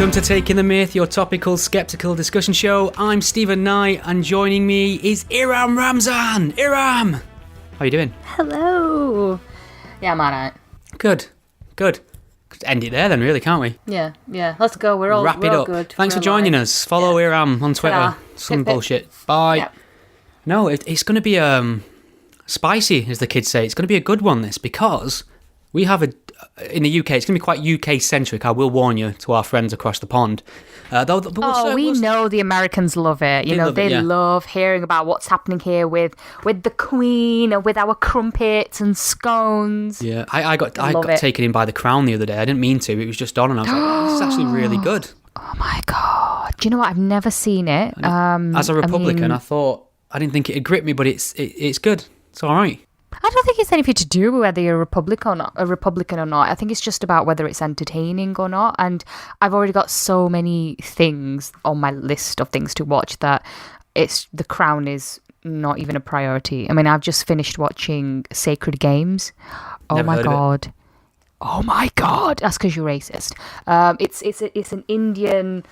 Welcome to Taking the Myth, your topical, skeptical discussion show. I'm Stephen Knight, and joining me is Iram Ramzan. Iram! How are you doing? Hello. Yeah, I'm alright. Good. Could end it there then, really, can't we? Yeah. Let's go. We're all Wrap it up. good. Thanks for joining us. Follow Iram on Twitter. Ta-da. Some bullshit. Bye. Yep. No, it's going to be spicy, as the kids say. It's going to be a good one, this, because we have in the UK, it's going to be quite UK-centric, I will warn you, to our friends across the pond. We know the Americans love it. They love hearing about what's happening here with the Queen and with our crumpets and scones. Yeah, I got taken in by The Crown the other day. I didn't mean to. It was just on, and I was like, this is actually really good. Oh my God. Do you know what? I've never seen it. As a Republican, I didn't think it'd grip me, but it's good. It's all right. I don't think it's anything to do with whether you're a Republican or not. I think it's just about whether it's entertaining or not. And I've already got so many things on my list of things to watch that The Crown is not even a priority. I mean, I've just finished watching Sacred Games. Never heard of it. Oh my God! That's because you're racist. It's an Indian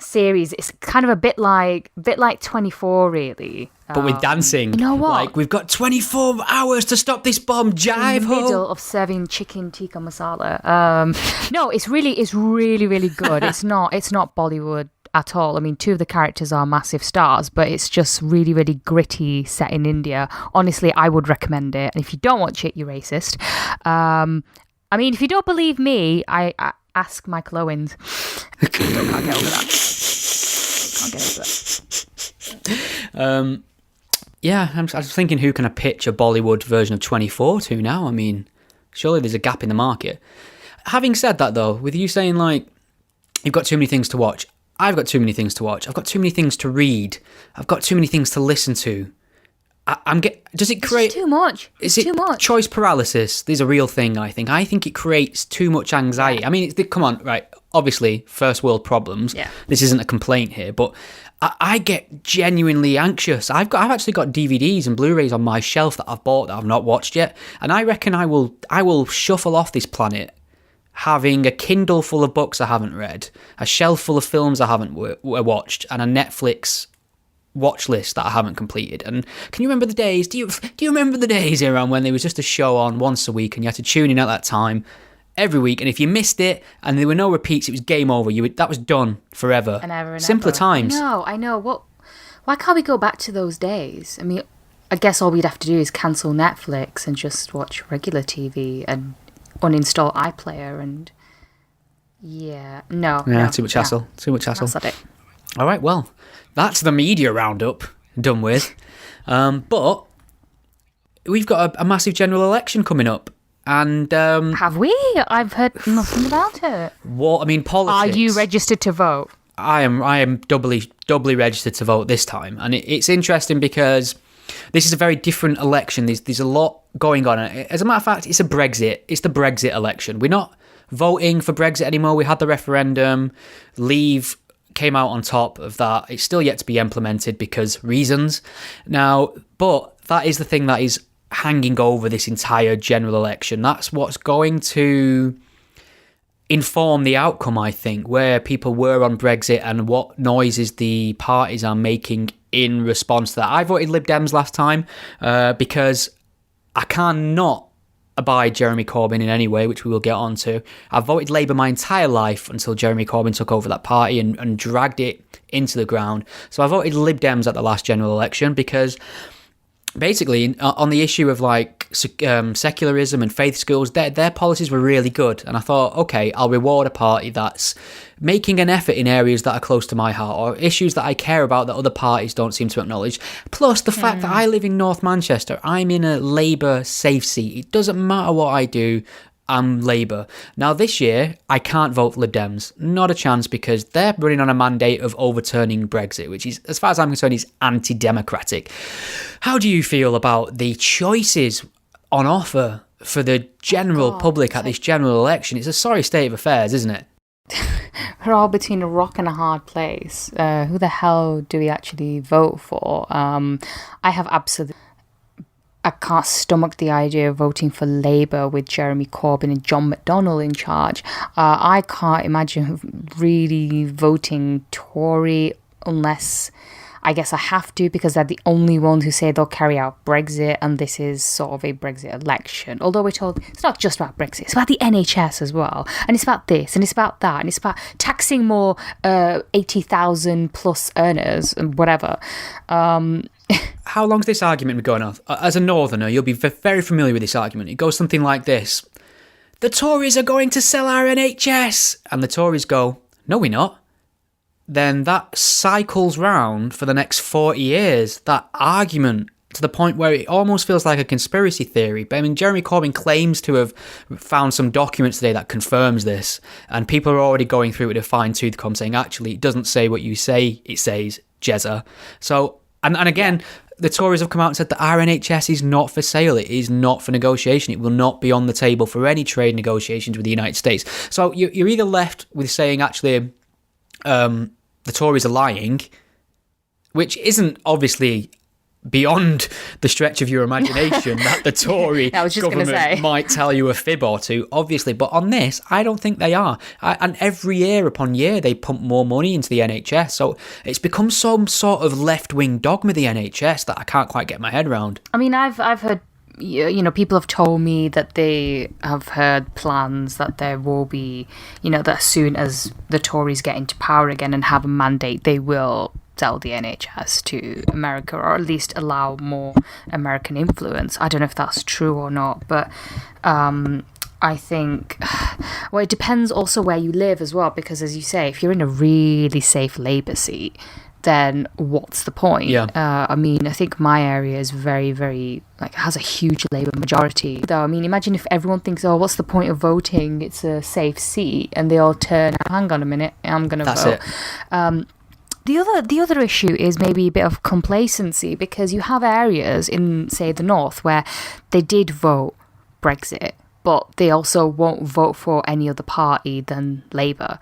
series. It's kind of a bit like 24, really. But with dancing. You know what? Like, we've got 24 hours to stop this bomb, jive in the middle of serving chicken tikka masala. No, it's really, really good. It's not Bollywood at all. I mean, two of the characters are massive stars, but it's just really, really gritty, set in India. Honestly, I would recommend it. And if you don't watch it, you're racist. I mean, if you don't believe me, I ask Michael Owens. I can't get over that. Yeah, I was thinking, who can I pitch a Bollywood version of 24 to now? I mean, surely there's a gap in the market. Having said that, though, with you saying, like, you've got too many things to watch, I've got too many things to watch. I've got too many things to read. I've got too many things to listen to. Does it create... It's too much. Is it too much? Choice paralysis? There's a real thing, I think. I think it creates too much anxiety. I mean, come on, right, obviously, first world problems. Yeah. This isn't a complaint here, but I get genuinely anxious. I've actually got DVDs and Blu-rays on my shelf that I've bought that I've not watched yet, and I reckon I will shuffle off this planet having a Kindle full of books I haven't read, a shelf full of films I haven't watched, and a Netflix watch list that I haven't completed. And can you remember the days? Do you remember the days, Iran, when there was just a show on once a week and you had to tune in at that time every week, and if you missed it and there were no repeats, it was game over. That was done forever. And ever. Simpler times. I know. Why can't we go back to those days? I mean, I guess all we'd have to do is cancel Netflix and just watch regular TV and uninstall iPlayer and too much hassle. Too much hassle. That's it. All right, well, that's the media roundup done with. But we've got a massive general election coming up. And have we? I've heard nothing about it. What I mean, politics. Are you registered to vote? I am doubly registered to vote this time, and it's interesting because this is a very different election. There's a lot going on. As a matter of fact, it's the Brexit election. We're not voting for Brexit anymore. We had the referendum. Leave came out on top of that. It's still yet to be implemented because reasons. Now, but that is the thing that is hanging over this entire general election. That's what's going to inform the outcome, I think, where people were on Brexit and what noises the parties are making in response to that. I voted Lib Dems last time because I cannot abide Jeremy Corbyn in any way, which we will get on to. I've voted Labour my entire life until Jeremy Corbyn took over that party and dragged it into the ground. So I voted Lib Dems at the last general election because basically on the issue of like secularism and faith schools, their policies were really good, and I thought, okay, I'll reward a party that's making an effort in areas that are close to my heart or issues that I care about that other parties don't seem to acknowledge. Plus the fact that I live in North Manchester, I'm in a Labour safe seat. It doesn't matter what I do, I'm Labour. Now this year, I can't vote for Lib Dems. Not a chance, because they're running on a mandate of overturning Brexit, which is, as far as I'm concerned, is anti-democratic. How do you feel about the choices on offer for the general public at this general election? It's a sorry state of affairs, isn't it? We're all between a rock and a hard place. Who the hell do we actually vote for? I have absolutely I can't stomach the idea of voting for Labour with Jeremy Corbyn and John McDonnell in charge. I can't imagine really voting Tory unless, I guess I have to, because they're the only ones who say they'll carry out Brexit, and this is sort of a Brexit election. Although we're told it's not just about Brexit, it's about the NHS as well, and it's about this, and it's about that, and it's about taxing more 80,000 plus earners and whatever. How long's this argument been going on? As a northerner, you'll be very familiar with this argument. It goes something like this. The Tories are going to sell our NHS. And the Tories go, no, we're not. Then that cycles round for the next 40 years, that argument, to the point where it almost feels like a conspiracy theory. But I mean, Jeremy Corbyn claims to have found some documents today that confirms this. And people are already going through it with a fine-tooth comb saying, actually, it doesn't say what you say it says, Jezza. So... And again, the Tories have come out and said that our NHS is not for sale. It is not for negotiation. It will not be on the table for any trade negotiations with the United States. So you're either left with saying, actually, the Tories are lying, which isn't obviously beyond the stretch of your imagination that the Tory government might tell you a fib or two, obviously. But on this, I don't think they are. And every year upon year, they pump more money into the NHS. So it's become some sort of left-wing dogma, the NHS, that I can't quite get my head around. I mean, I've heard, people have told me that they have heard plans that there will be, that as soon as the Tories get into power again and have a mandate, they will sell the NHS to America, or at least allow more American influence. I don't know if that's true or not, but I think, well, it depends also where you live as well, because as you say, if you're in a really safe Labour seat, then what's the point? Yeah. I mean, I think my area is very, very, has a huge Labour majority. Though, I mean, imagine if everyone thinks, oh, what's the point of voting? It's a safe seat. And they all turn, hang on a minute, I'm going to vote. That's it. The other issue is maybe a bit of complacency, because you have areas in, say, the north where they did vote Brexit, but they also won't vote for any other party than Labour.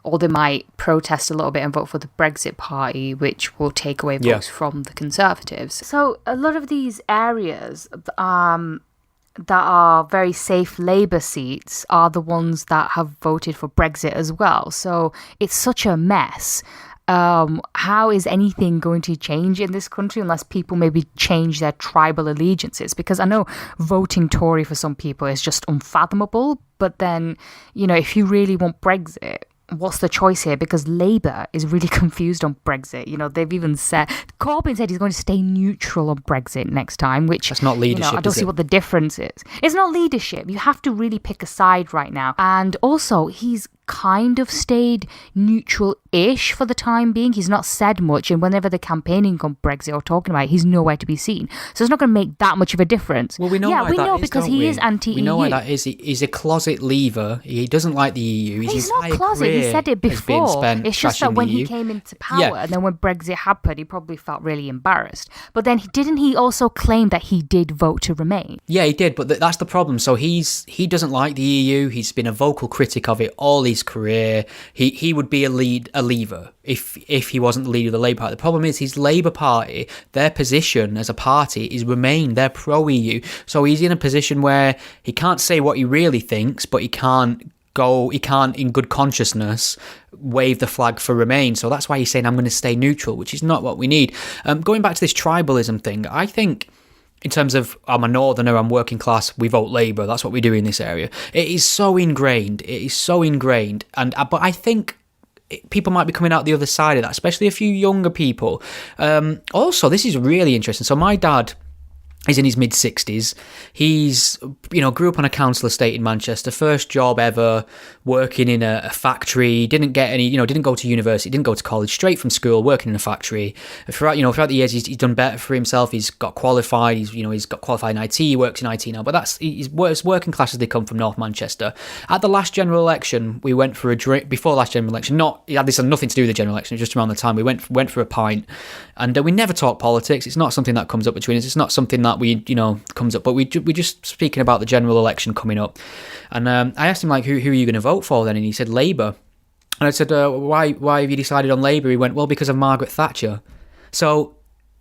Or they might protest a little bit and vote for the Brexit party, which will take away votes from the Conservatives. So a lot of these areas that are very safe Labour seats are the ones that have voted for Brexit as well. So it's such a mess. How is anything going to change in this country unless people maybe change their tribal allegiances? Because I know voting Tory for some people is just unfathomable, but then, if you really want Brexit, what's the choice here? Because Labour is really confused on Brexit. They've even said, Corbyn said he's going to stay neutral on Brexit next time, which... That's not leadership, I don't see what the difference is. It's not leadership. You have to really pick a side right now. And also, he's kind of stayed neutral-ish for the time being. He's not said much, and whenever they're campaigning on Brexit or talking about it, he's nowhere to be seen. So it's not going to make that much of a difference. Well, we know why that is, because he is anti-EU. We know why that is. He's a closet leaver. He doesn't like the EU. He's not closet. He said it before. It's just that when he came into power, and then when Brexit happened, he probably felt really embarrassed. But then didn't he also claim that he did vote to remain? Yeah, he did, but that's the problem. So he doesn't like the EU. He's been a vocal critic of it all his career. He would be a leaver if he wasn't the leader of the Labour Party. The problem is his Labour Party, their position as a party is Remain. They're pro-EU. So he's in a position where he can't say what he really thinks, but he can't in good consciousness wave the flag for Remain. So that's why he's saying, I'm going to stay neutral, which is not what we need. Going back to this tribalism thing, I think in terms of, I'm a northerner, I'm working class, we vote Labour, that's what we do in this area. It is so ingrained. But I think people might be coming out the other side of that, especially a few younger people. Also, this is really interesting. So my dad is in his mid-60s. He's, grew up on a council estate in Manchester. First job ever, working in a factory. Didn't get any, didn't go to university, didn't go to college. Straight from school, working in a factory. Throughout the years, he's done better for himself. He's got qualified. He's got qualified in IT. He works in IT now. But he's working class as they come from North Manchester. At the last general election, we went for a drink. Before last general election, this had nothing to do with the general election. It was just around the time we went for a pint, and we never talk politics. It's not something that comes up between us. It's not something that comes up, but we're just speaking about the general election coming up. And I asked him, who are you going to vote for then? And he said Labour. And I said, why have you decided on Labour? He went, well, because of Margaret Thatcher. So,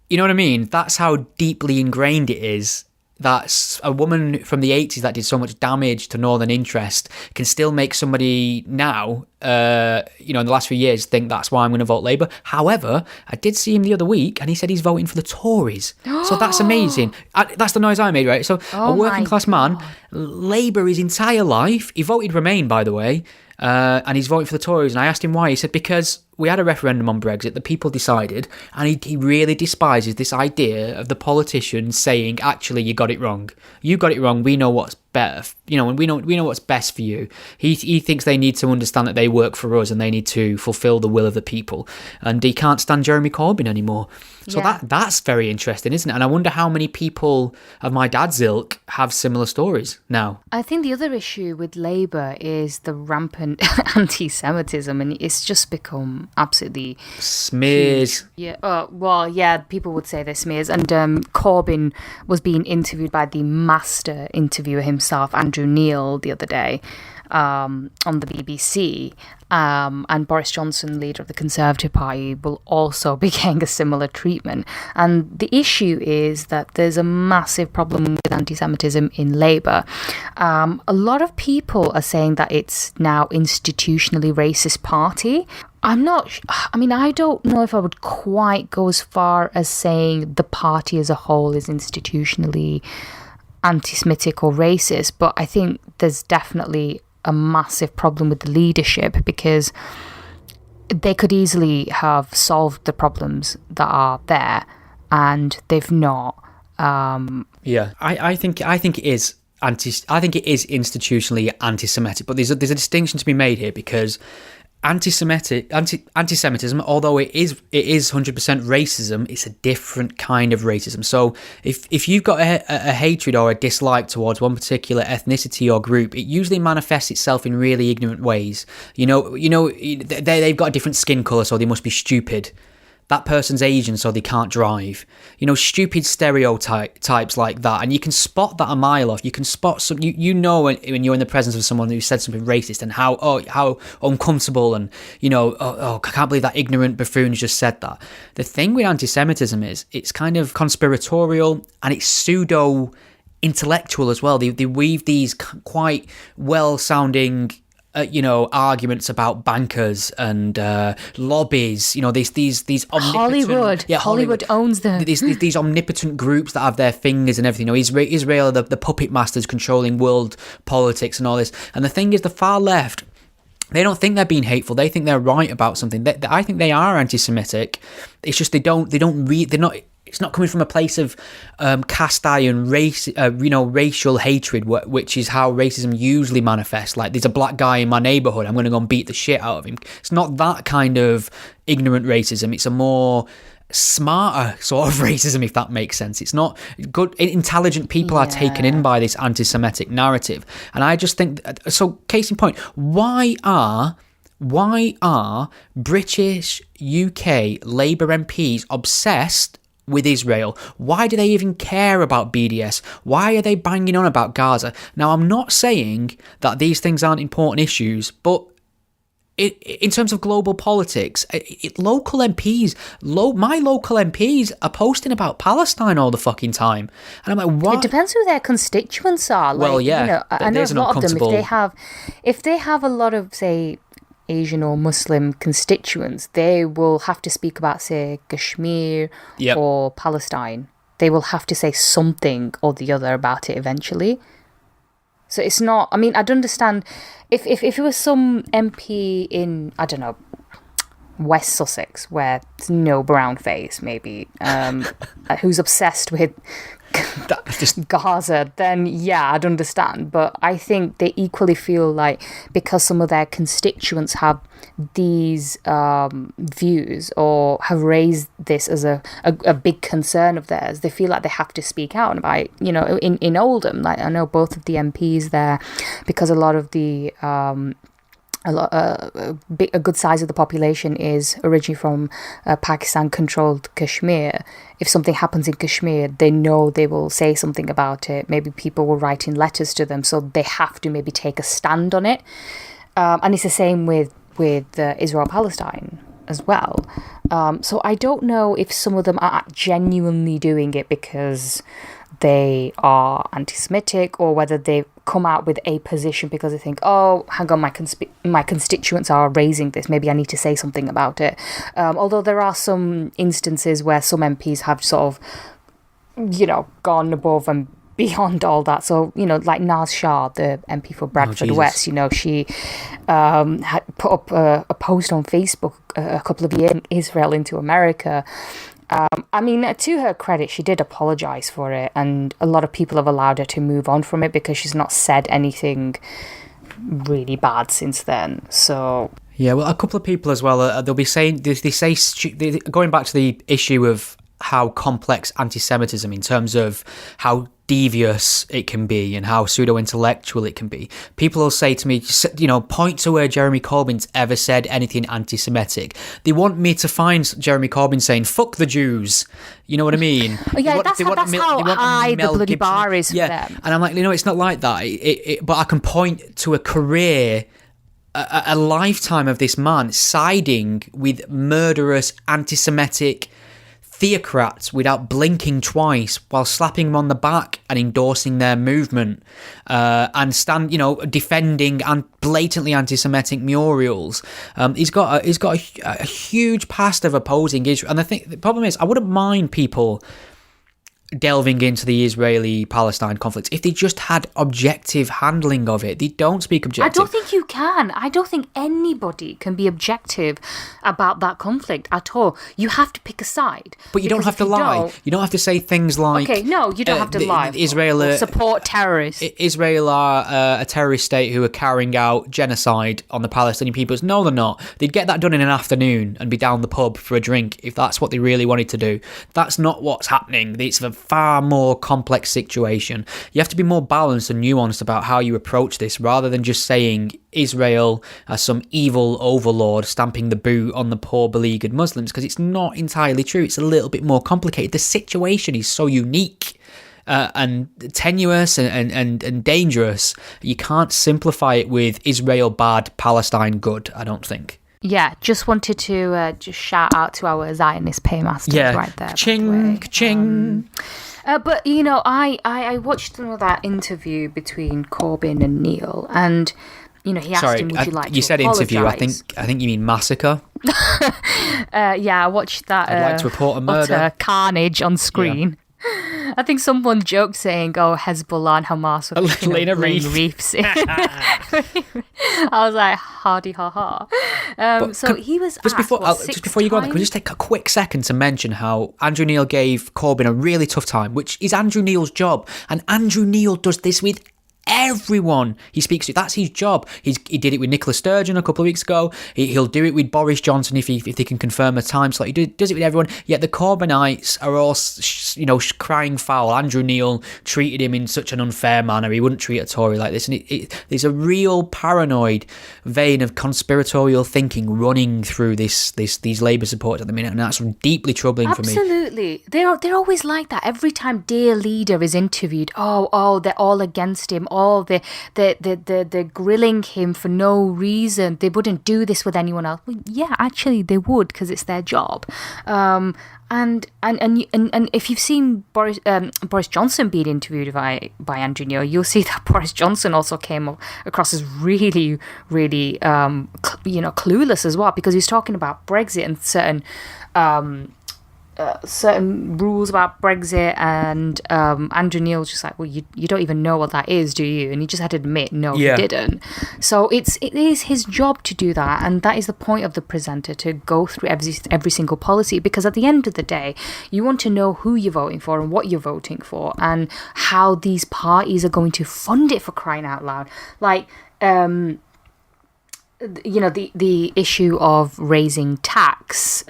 you know what I mean? That's how deeply ingrained it is that's a woman from the 80s that did so much damage to Northern interest can still make somebody now, in the last few years, think that's why I'm going to vote Labour. However, I did see him the other week and he said he's voting for the Tories. So that's amazing. That's the noise I made, right? So a working class man, Labour his entire life, he voted Remain, by the way, and he's voting for the Tories. And I asked him why. He said, because we had a referendum on Brexit, the people decided, and he really despises this idea of the politicians saying, actually, you got it wrong. You got it wrong. We know what's better, and we know what's best for you. He thinks they need to understand that they work for us and they need to fulfill the will of the people. And he can't stand Jeremy Corbyn anymore. So that's very interesting, isn't it? And I wonder how many people of my dad's ilk have similar stories now. I think the other issue with Labour is the rampant anti-Semitism, and it's just become absolutely smears. Huge. Yeah. People would say they're smears. And Corbyn was being interviewed by the master interviewer himself, Andrew Neil, the other day on the BBC. And Boris Johnson, leader of the Conservative Party, will also be getting a similar treatment. And the issue is that there's a massive problem with anti-Semitism in Labour. A lot of people are saying that it's now institutionally racist party. I don't know if I would quite go as far as saying the party as a whole is institutionally anti-Semitic or racist, but I think there's definitely a massive problem with the leadership, because they could easily have solved the problems that are there, and they've not. I think it is institutionally anti-Semitic, but there's a distinction to be made here, because anti-Semitism, although it is 100% racism, it's a different kind of racism. So if you've got a hatred or a dislike towards one particular ethnicity or group, it usually manifests itself in really ignorant ways. They've got a different skin colour, so they must be stupid. That person's Asian, so they can't drive. Stupid stereotypes like that. And you can spot that a mile off. You can spot some. When you're in the presence of someone who said something racist, and how uncomfortable, and I can't believe that ignorant buffoon just said that. The thing with anti-Semitism is it's kind of conspiratorial and it's pseudo intellectual as well. They weave these quite well-sounding arguments about bankers and lobbies. These omnipotent... Hollywood owns them. These omnipotent groups that have their fingers and everything. Israel are the puppet masters controlling world politics and all this. And the thing is, the far left, they don't think they're being hateful. They think they're right about something. I think they are anti-Semitic. It's just they're not. It's not coming from a place of cast iron racial hatred, which is how racism usually manifests. Like, there's a black guy in my neighborhood, I'm going to go and beat the shit out of him. It's not that kind of ignorant racism. It's a more smarter sort of racism, if that makes sense. It's not good. Intelligent people are taken in by this anti-Semitic narrative, and I just think so. Case in point, why are British UK Labour MPs obsessed with Israel? Why do they even care about BDS? Why are they banging on about Gaza? Now, I'm not saying that these things aren't important issues, but in terms of global politics, local MPs, my local MPs are posting about Palestine all the fucking time. And I'm like, what? It depends who their constituents are. I know a lot of them, if they have a lot of, say, Asian or Muslim constituents, they will have to speak about, say, Kashmir or Palestine. They will have to say something or the other about it eventually. So it's not... I'd understand if it was some MP in, I don't know, West Sussex, where there's no brown face, maybe, who's obsessed with Gaza, then I'd understand. But I think they equally feel like, because some of their constituents have these views or have raised this as a big concern of theirs, they feel like they have to speak out about it. In Oldham, like, I know both of the MPs there, because a lot of the a good size of the population is originally from Pakistan-controlled Kashmir. If something happens in Kashmir, they know they will say something about it. Maybe people will write in letters to them, so they have to maybe take a stand on it. And it's the same with Israel-Palestine. as well. So I don't know if some of them are genuinely doing it because they are anti-Semitic, or whether they come out with a position because they think, oh, hang on, my constituents are raising this, maybe I need to say something about it. Although there are some instances where some MPs have sort of, gone above and beyond all that. So, like Naz Shah, the MP for Bradford West, she had put up a post on Facebook a couple of years in Israel into America. To her credit, she did apologise for it, and a lot of people have allowed her to move on from it because she's not said anything really bad since then. So yeah, well, a couple of people as well, they'll be saying, going back to the issue of how complex anti-Semitism, in terms of how devious it can be and how pseudo-intellectual it can be. People will say to me, point to where Jeremy Corbyn's ever said anything anti-Semitic. They want me to find Jeremy Corbyn saying, fuck the Jews. You know what I mean? Oh, yeah, that's how high the bloody bar is for them. And I'm like, it's not like that. But I can point to a career, a lifetime of this man siding with murderous anti-Semitic theocrats without blinking twice, while slapping them on the back and endorsing their movement, and defending and blatantly anti-Semitic murals. He's got a huge past of opposing Israel, and I think the problem is, I wouldn't mind people delving into the Israeli-Palestine conflict if they just had objective handling of it. They don't speak objective. I don't think you can. I don't think anybody can be objective about that conflict at all. You have to pick a side. But you don't have to lie. You don't have to say things like... Okay, no, you don't have to lie. Israel support terrorists. Israel are a terrorist state who are carrying out genocide on the Palestinian peoples. No, they're not. They'd get that done in an afternoon and be down the pub for a drink if that's what they really wanted to do. That's not what's happening. It's a far more complex situation. You have to be more balanced and nuanced about how you approach this, rather than just saying Israel as some evil overlord stamping the boot on the poor beleaguered Muslims, because it's not entirely true. It's a little bit more complicated. The situation is so unique and tenuous and dangerous. You can't simplify it with Israel bad, Palestine good, I don't think. Yeah, just wanted to just shout out to our Zionist paymasters right there. Ching, ching. But, I watched some of that interview between Corbyn and Neil, and, he asked him, would you like to you said apologise? interview, I think you mean massacre. I watched that. I'd like to report a murder. Utter carnage on screen. Yeah. I think someone joked saying, Hezbollah and Hamas were Lena Reefs. I was like, hardy ha ha. So he was just before you go on, can we just take a quick second to mention how Andrew Neil gave Corbyn a really tough time, which is Andrew Neil's job, and Andrew Neil does this with everyone he speaks to. That's his job. He did it with Nicola Sturgeon a couple of weeks ago. He'll do it with Boris Johnson if they can confirm a time slot. He does it with everyone. Yet the Corbynites are all crying foul. Andrew Neil treated him in such an unfair manner. He wouldn't treat a Tory like this. And there's a real paranoid vein of conspiratorial thinking running through these Labour supporters at the minute, and that's deeply troubling for me. Absolutely. They're always like that. Every time their leader is interviewed, they're all against him. They're grilling him for no reason. They wouldn't do this with anyone else. Well, yeah, actually they would, because it's their job. And if you've seen Boris Johnson being interviewed by Andrew Neil, you'll see that Boris Johnson also came across as really, really clueless as well, because he's talking about Brexit and certain rules about Brexit, and Andrew Neil's just like, well, you don't even know what that is, do you? And he just had to admit, no, he didn't. So it is his job to do that, and that is the point of the presenter, to go through every single policy, because at the end of the day, you want to know who you're voting for and what you're voting for, and how these parties are going to fund it, for crying out loud. Like, the issue of raising tax,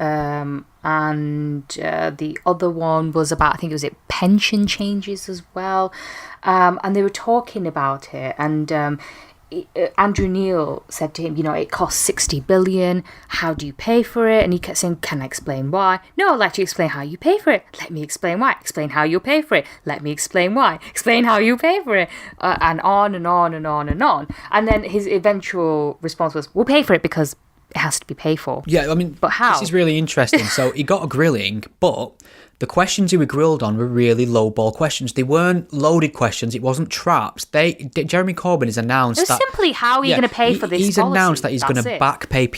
and the other one was about, I think it was pension changes as well, and they were talking about it, and Andrew Neil said to him, it costs 60 billion, how do you pay for it? And he kept saying, can I explain why? No, I'd like to explain how you pay for it. Let me explain why. Explain how you pay for it. Let me explain why. Explain how you pay for it. And on and on and on and on. And then his eventual response was, we'll pay for it because it has to be paid for. Yeah, I mean, but how? This is really interesting. So he got a grilling, but the questions he was grilled on were really low-ball questions. They weren't loaded questions. It wasn't traps. Jeremy Corbyn has announced It's that... simply how are you going to pay for this He's policy? announced that he's going to back pay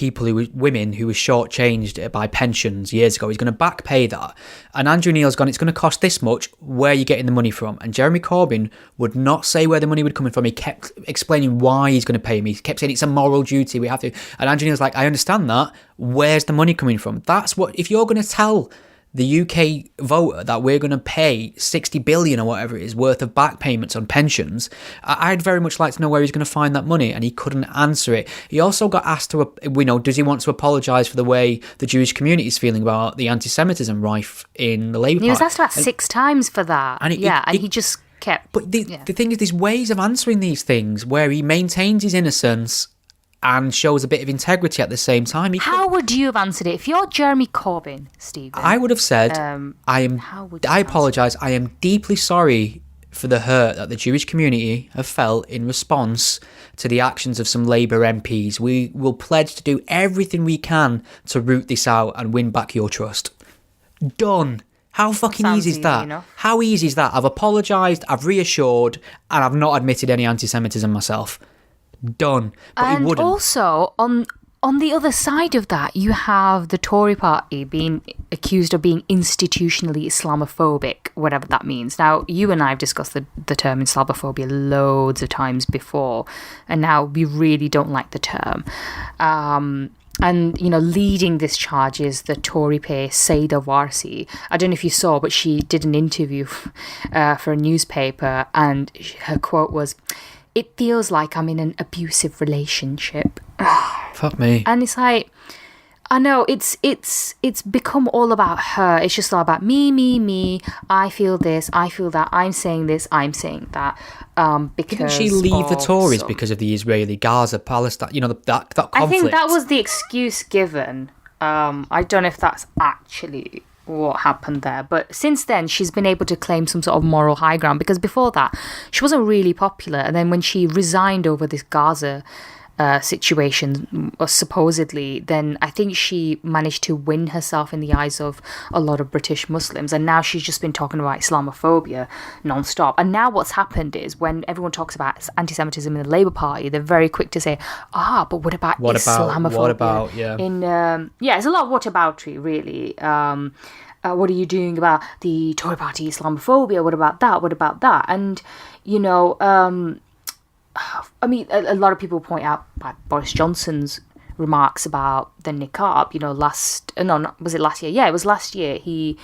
women who were shortchanged by pensions years ago. He's going to back pay that. And Andrew Neil's gone, it's going to cost this much. Where are you getting the money from? And Jeremy Corbyn would not say where the money would come from. He kept explaining why he's going to pay me. He kept saying it's a moral duty. We have to. And Andrew Neil's like, I understand that. Where's the money coming from? That's what... If you're going to tell the UK voter that we're going to pay 60 billion or whatever it is worth of back payments on pensions, I'd very much like to know where he's going to find that money, and he couldn't answer it. He also got asked to, does he want to apologise for the way the Jewish community is feeling about the anti-Semitism rife in the Labour Party? He was asked about 6 times for that. And he just kept... But the thing is, there's ways of answering these things where he maintains his innocence and shows a bit of integrity at the same time. How would you have answered it if you're Jeremy Corbyn, Stephen? I would have said, I apologise. I am deeply sorry for the hurt that the Jewish community have felt in response to the actions of some Labour MPs. We will pledge to do everything we can to root this out and win back your trust. Done. How fucking easy is that? Enough. How easy is that? I've apologised, I've reassured, and I've not admitted any anti-Semitism myself. Done. But he wouldn't. Also, on the other side of that, you have the Tory party being accused of being institutionally Islamophobic, whatever that means. Now, you and I have discussed the term Islamophobia loads of times before, and now we really don't like the term. And, leading this charge is the Tory peer, Saida Warsi. I don't know if you saw, but she did an interview for a newspaper, and her quote was, "It feels like I'm in an abusive relationship." Fuck me. And it's like, I know it's become all about her. It's just all about me. I feel this, I feel that. I'm saying this, I'm saying that. Because didn't she leave the Tories because of the Israeli Gaza Palestine? That conflict. I think that was the excuse given. I don't know if that's actually what happened there, but since then she's been able to claim some sort of moral high ground, because before that she wasn't really popular, and then when she resigned over this Gaza situation, supposedly, then I think she managed to win herself in the eyes of a lot of British Muslims, and now she's just been talking about Islamophobia non-stop. And now what's happened is, when everyone talks about anti-Semitism in the Labour Party, they're very quick to say, but what about Islamophobia? What about, it's a lot of whataboutery, really. What are you doing about the Tory party Islamophobia? What about that? And, a lot of people point out Boris Johnson's remarks about the niqab, was it last year? Yeah, it was last year. He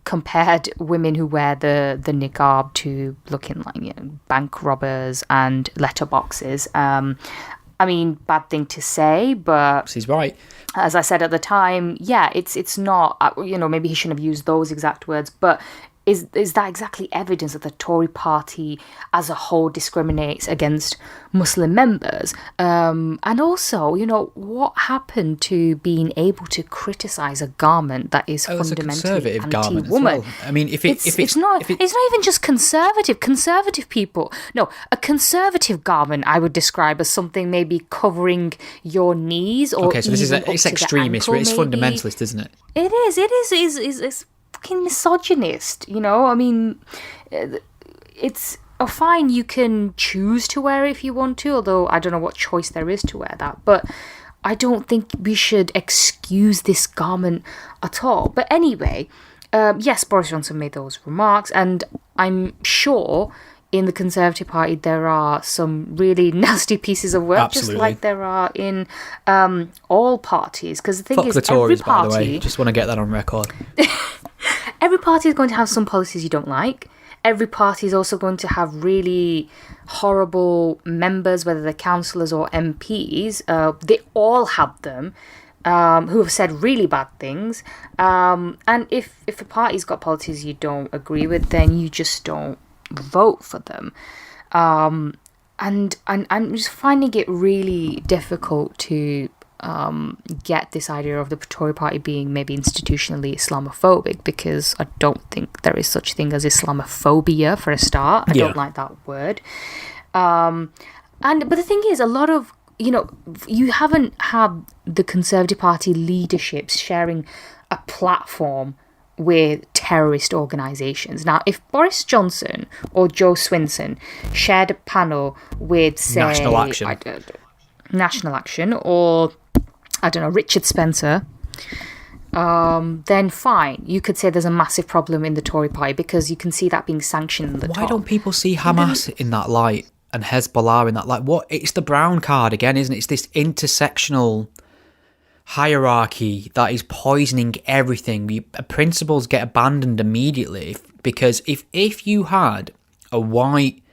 compared women who wear the niqab to looking like, bank robbers and letterboxes. Bad thing to say, but he's right. As I said at the time, it's not, maybe he shouldn't have used those exact words, but is that exactly evidence that the Tory party as a whole discriminates against Muslim members? And also, what happened to being able to criticise a garment that is fundamentally anti-woman? Well. I mean, it's not even just conservative people. No, a conservative garment I would describe as something maybe covering your knees, or okay, so it's extremist, but it's fundamentalist, isn't it? It is. It's fucking misogynist, it's fine, you can choose to wear it if you want to, although I don't know what choice there is to wear that, but I don't think we should excuse this garment at all. But anyway, yes, Boris Johnson made those remarks, and I'm sure in the Conservative Party there are some really nasty pieces of work. Absolutely. Just like there are in all parties, because the thing Fuck is, the Tories, every party, by the way, just want to get that on record. Every party is going to have some policies you don't like. Every party is also going to have really horrible members, whether they're councillors or MPs. They all have them, who have said really bad things. And if a party's got policies you don't agree with, then you just don't vote for them. And I'm just finding it really difficult to get this idea of the Tory party being maybe institutionally Islamophobic, because I don't think there is such thing as Islamophobia, for a start. I don't like that word. But the thing is, a lot of you haven't had the Conservative Party leaderships sharing a platform with terrorist organisations. Now, if Boris Johnson or Joe Swinson shared a panel with, say... National Action, or, I don't know, Richard Spencer... then fine, you could say there's a massive problem in the Tory party because you can see that being sanctioned at the top. Why don't people see Hamas in that light and Hezbollah in that light? It's the brown card again, isn't it? It's this intersectional hierarchy that is poisoning everything. Principles get abandoned immediately because if you had a white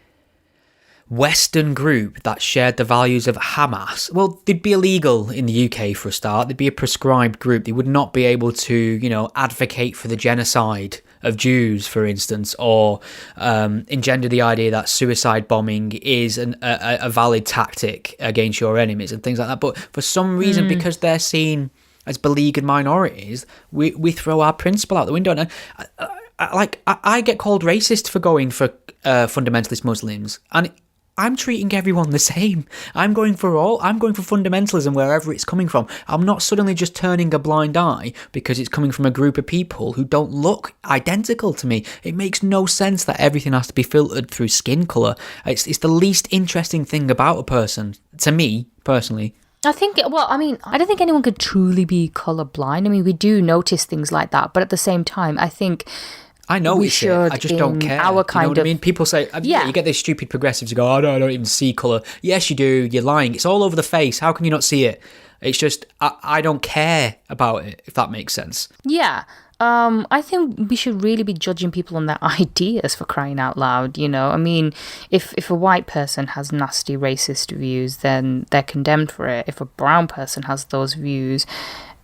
Western group that shared the values of Hamas, well, they'd be illegal in the UK for a start. They'd be a proscribed group. They would not be able to, advocate for the genocide of Jews, for instance, or engender the idea that suicide bombing is a valid tactic against your enemies and things like that. But for some reason, because they're seen as beleaguered minorities, we throw our principle out the window. And I get called racist for going for fundamentalist Muslims, and I'm treating everyone the same. I'm going for fundamentalism wherever it's coming from. I'm not suddenly just turning a blind eye because it's coming from a group of people who don't look identical to me. It makes no sense that everything has to be filtered through skin colour. It's the least interesting thing about a person, to me, personally. I don't think anyone could truly be colourblind. I mean, we do notice things like that, but at the same time, I think... I know it. I just don't care. Our kind you know what I mean? People say, you get these stupid progressives who go, I don't even see colour. Yes, you do. You're lying. It's all over the face. How can you not see it? It's just, I don't care about it, if that makes sense. Yeah. I think we should really be judging people on their ideas, for crying out loud, I mean, if a white person has nasty racist views, then they're condemned for it. If a brown person has those views,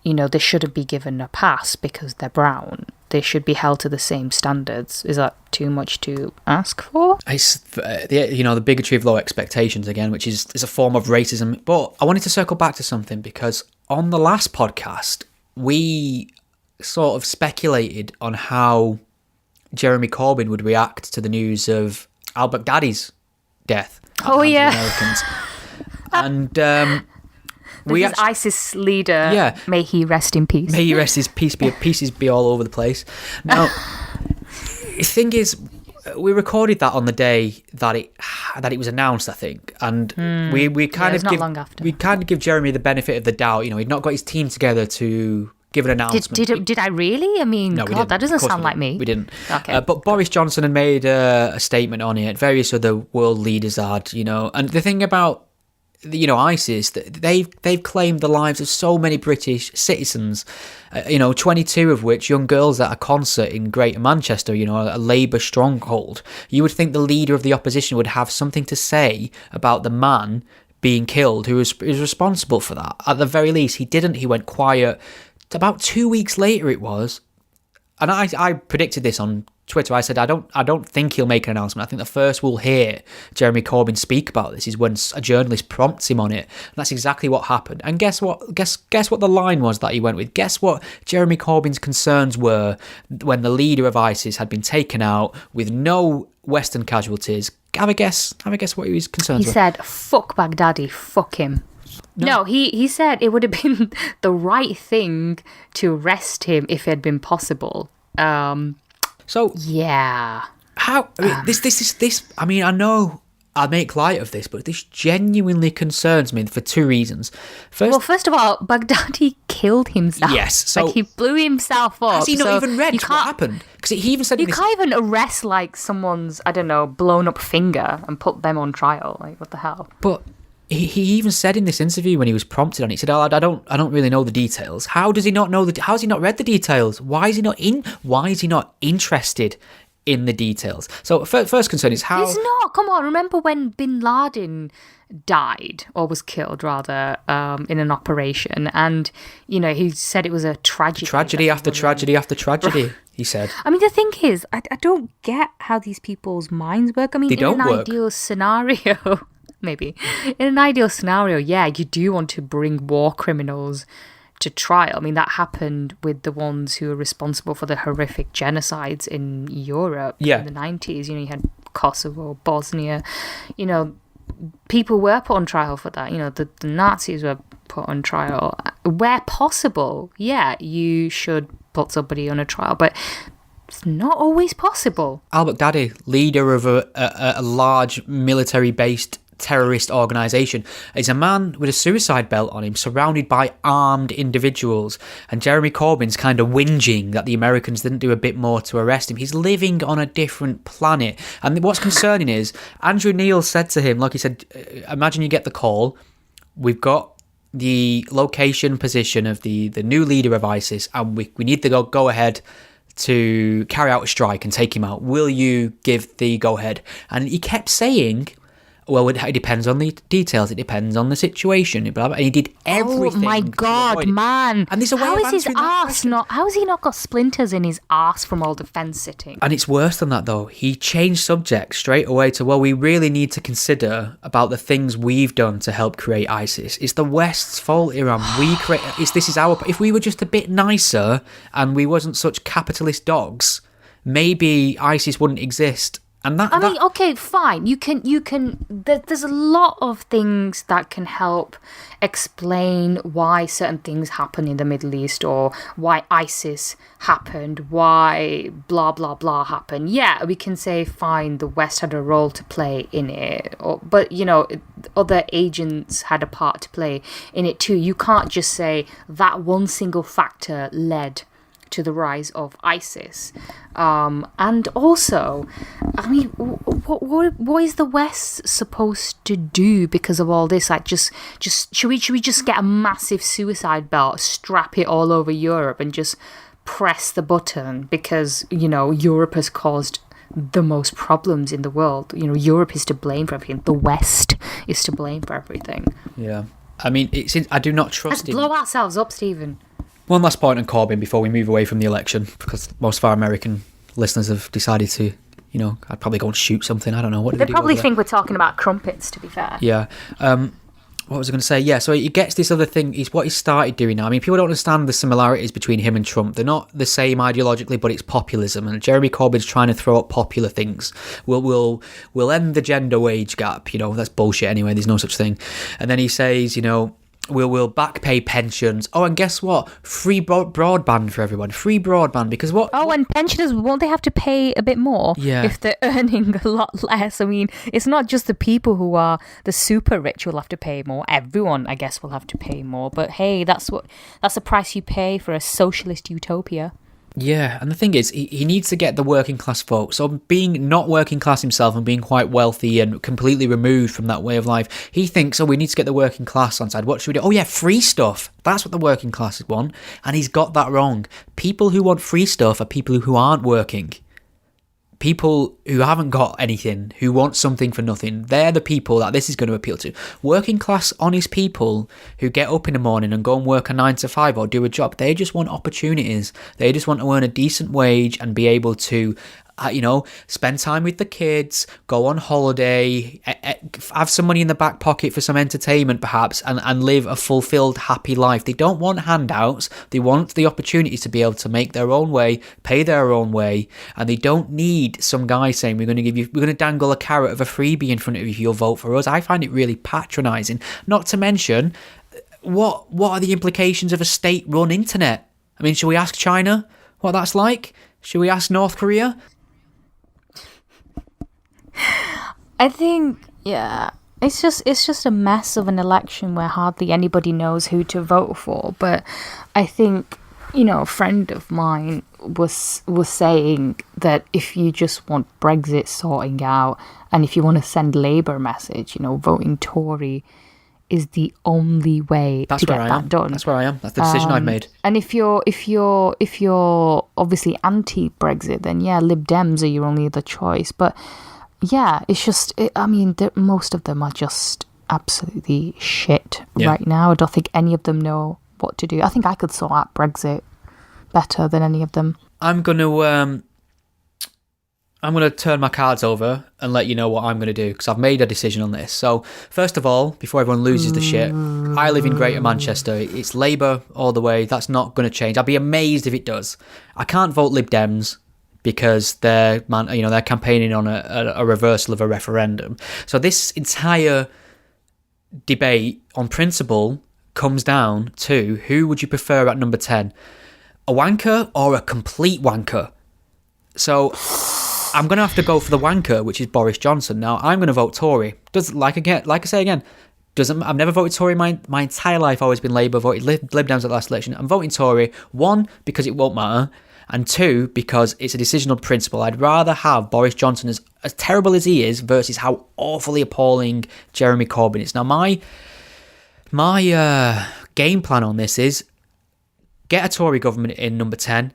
they shouldn't be given a pass because they're brown. They should be held to the same standards. Is that too much to ask for? It's the bigotry of low expectations again, which is a form of racism. But I wanted to circle back to something because on the last podcast, we sort of speculated on how Jeremy Corbyn would react to the news of al-Baghdadi's death. Oh, yeah. Americans. And... ISIS leader. Yeah. May he rest in peace. May he rest his peace. Pieces be all over the place. Now, the thing is, we recorded that on the day that it was announced, I think, and we kind of give Jeremy the benefit of the doubt. He'd not got his team together to give an announcement. Did I really? I mean, no, God, that doesn't sound like me. We didn't. Okay. But Boris Johnson had made a statement on it. Various other world leaders had, and the thing about ISIS, they've claimed the lives of so many British citizens, 22 of which young girls at a concert in Greater Manchester, a Labour stronghold. You would think the leader of the opposition would have something to say about the man being killed who is responsible for that. At the very least, he didn't. He went quiet. About 2 weeks later it was, and I predicted this on Twitter. I said I don't think he'll make an announcement. I think the first we'll hear Jeremy Corbyn speak about this is when a journalist prompts him on it. And that's exactly what happened. And guess what? Guess what the line was that he went with. Guess what Jeremy Corbyn's concerns were when the leader of ISIS had been taken out with no Western casualties. Have a guess what his concerns were. He said, "Fuck Baghdadi, fuck him." No, he said it would have been the right thing to arrest him if it had been possible. So yeah, how? I mean, this. I mean, I know I make light of this, but this genuinely concerns me for two reasons. First of all, Baghdadi killed himself. Yes, so he blew himself up. Has he not even read what happened? Because he even said you can't even arrest someone's blown up finger and put them on trial. Like, what the hell? But he even said in this interview when he was prompted on it, he said, I don't really know the details. How does he not know how has he not read the details? Why is he not interested in the details? So first concern is how... He's not. Come on, remember when Bin Laden died, or was killed rather, in an operation, and he said it was a tragedy. Tragedy after tragedy after tragedy, he said. I mean, the thing is, I don't get how these people's minds work. I mean, in an ideal scenario... Maybe. In an ideal scenario, yeah, you do want to bring war criminals to trial. I mean, that happened with the ones who were responsible for the horrific genocides in Europe in the 90s. You had Kosovo, Bosnia. people were put on trial for that. You know, the Nazis were put on trial. Where possible, yeah, you should put somebody on a trial, but it's not always possible. Al-Baghdadi, leader of a large military-based terrorist organisation, is a man with a suicide belt on him, surrounded by armed individuals. And Jeremy Corbyn's kind of whinging that the Americans didn't do a bit more to arrest him. He's living on a different planet. And what's concerning is, Andrew Neil said to him, like he said, imagine you get the call, we've got the location, position of the new leader of ISIS, and we need the go ahead to carry out a strike and take him out. Will you give the go ahead? And he kept saying, well, it depends on the details. It depends on the situation. Blah, blah. And he did everything. Oh my God, man! And there's a way how of is his answering that arse question. not? How has he not got splinters in his arse from all the fence sitting? And it's worse than that, though. He changed subject straight away to, well, we really need to consider about the things we've done to help create ISIS. It's the West's fault, Iran. This is our. If we were just a bit nicer and we wasn't such capitalist dogs, maybe ISIS wouldn't exist. And I mean, okay, fine. You can. There's a lot of things that can help explain why certain things happen in the Middle East, or why ISIS happened, why blah blah blah happened. Yeah, we can say fine, the West had a role to play in it, but you know, other agents had a part to play in it too. You can't just say that one single factor led to the rise of ISIS. And also, I mean, what is the West supposed to do because of all this? Like, just should we just get a massive suicide belt, strap it all over Europe, and just press the button because, you know, Europe has caused the most problems in the world. You know, Europe is to blame for everything. The West is to blame for everything. Yeah. I mean, I do not trust Let's blow ourselves up, Stephen. One last point on Corbyn before we move away from the election, because most of our American listeners have decided to, you know, I'd probably go and shoot something. I don't know. What do They do probably over there? think we're talking about crumpets, to be fair. Yeah. What was I going to say? Yeah, so he gets this other thing. Is what he started doing now. I mean, people don't understand the similarities between him and Trump. They're not the same ideologically, but it's populism. And Jeremy Corbyn's trying to throw up popular things. We'll end the gender wage gap. You know, that's bullshit anyway. There's no such thing. And then he says, you know, we'll back pay pensions. Oh, and guess what? Free broadband for everyone. Free broadband, because what? Oh, and pensioners, won't they have to pay a bit more if they're earning a lot less? I mean, it's not just the people who are the super rich who will have to pay more. Everyone, I guess, will have to pay more. But hey, that's the price you pay for a socialist utopia. Yeah, and the thing is, he needs to get the working class folks. So being not working class himself and being quite wealthy and completely removed from that way of life, he thinks, oh, we need to get the working class on side. What should we do? Oh yeah, free stuff. That's what the working classes want. And he's got that wrong. People who want free stuff are people who aren't working. People who haven't got anything, who want something for nothing, they're the people that this is going to appeal to. Working class, honest people who get up in the morning and go and work a 9 to 5 or do a job, they just want opportunities. They just want to earn a decent wage and be able to, you know, spend time with the kids, go on holiday, have some money in the back pocket for some entertainment perhaps, and live a fulfilled, happy life. They don't want handouts. They want the opportunities to be able to make their own way, pay their own way, and they don't need some guy saying, we're going to dangle a carrot of a freebie in front of you if you'll vote for us. I find it really patronising. Not to mention, what are the implications of a state-run internet? I mean, should we ask China what that's like? Should we ask North Korea? I think, yeah, it's just a mess of an election where hardly anybody knows who to vote for. But I think, you know, a friend of mine was saying that if you just want Brexit sorting out, and if you want to send Labour a message, you know, voting Tory is the only way to get that done. That's where I am. That's the decision I've made. And if you're obviously anti-Brexit, then yeah, Lib Dems are your only other choice. But yeah, it's just, most of them are just absolutely shit right now. I don't think any of them know what to do. I think I could sort out Brexit better than any of them. I'm gonna turn my cards over and let you know what I'm gonna do, because I've made a decision on this. So first of all, before everyone loses the shit, I live in Greater Manchester. It's Labour all the way. That's not gonna change. I'd be amazed if it does. I can't vote Lib Dems. because they're campaigning on a reversal of a referendum. So this entire debate on principle comes down to who would you prefer at number 10, a wanker or a complete wanker? So I'm going to have to go for the wanker, which is Boris Johnson. Now I'm going to vote Tory. I've never voted Tory my entire life. I've always been Labour, voted Lib Dems at the last election. I'm voting Tory, 1, because it won't matter, and 2, because it's a decision on principle. I'd rather have Boris Johnson, as terrible as he is, versus how awfully appalling Jeremy Corbyn is. Now, my game plan on this is get a Tory government in number 10,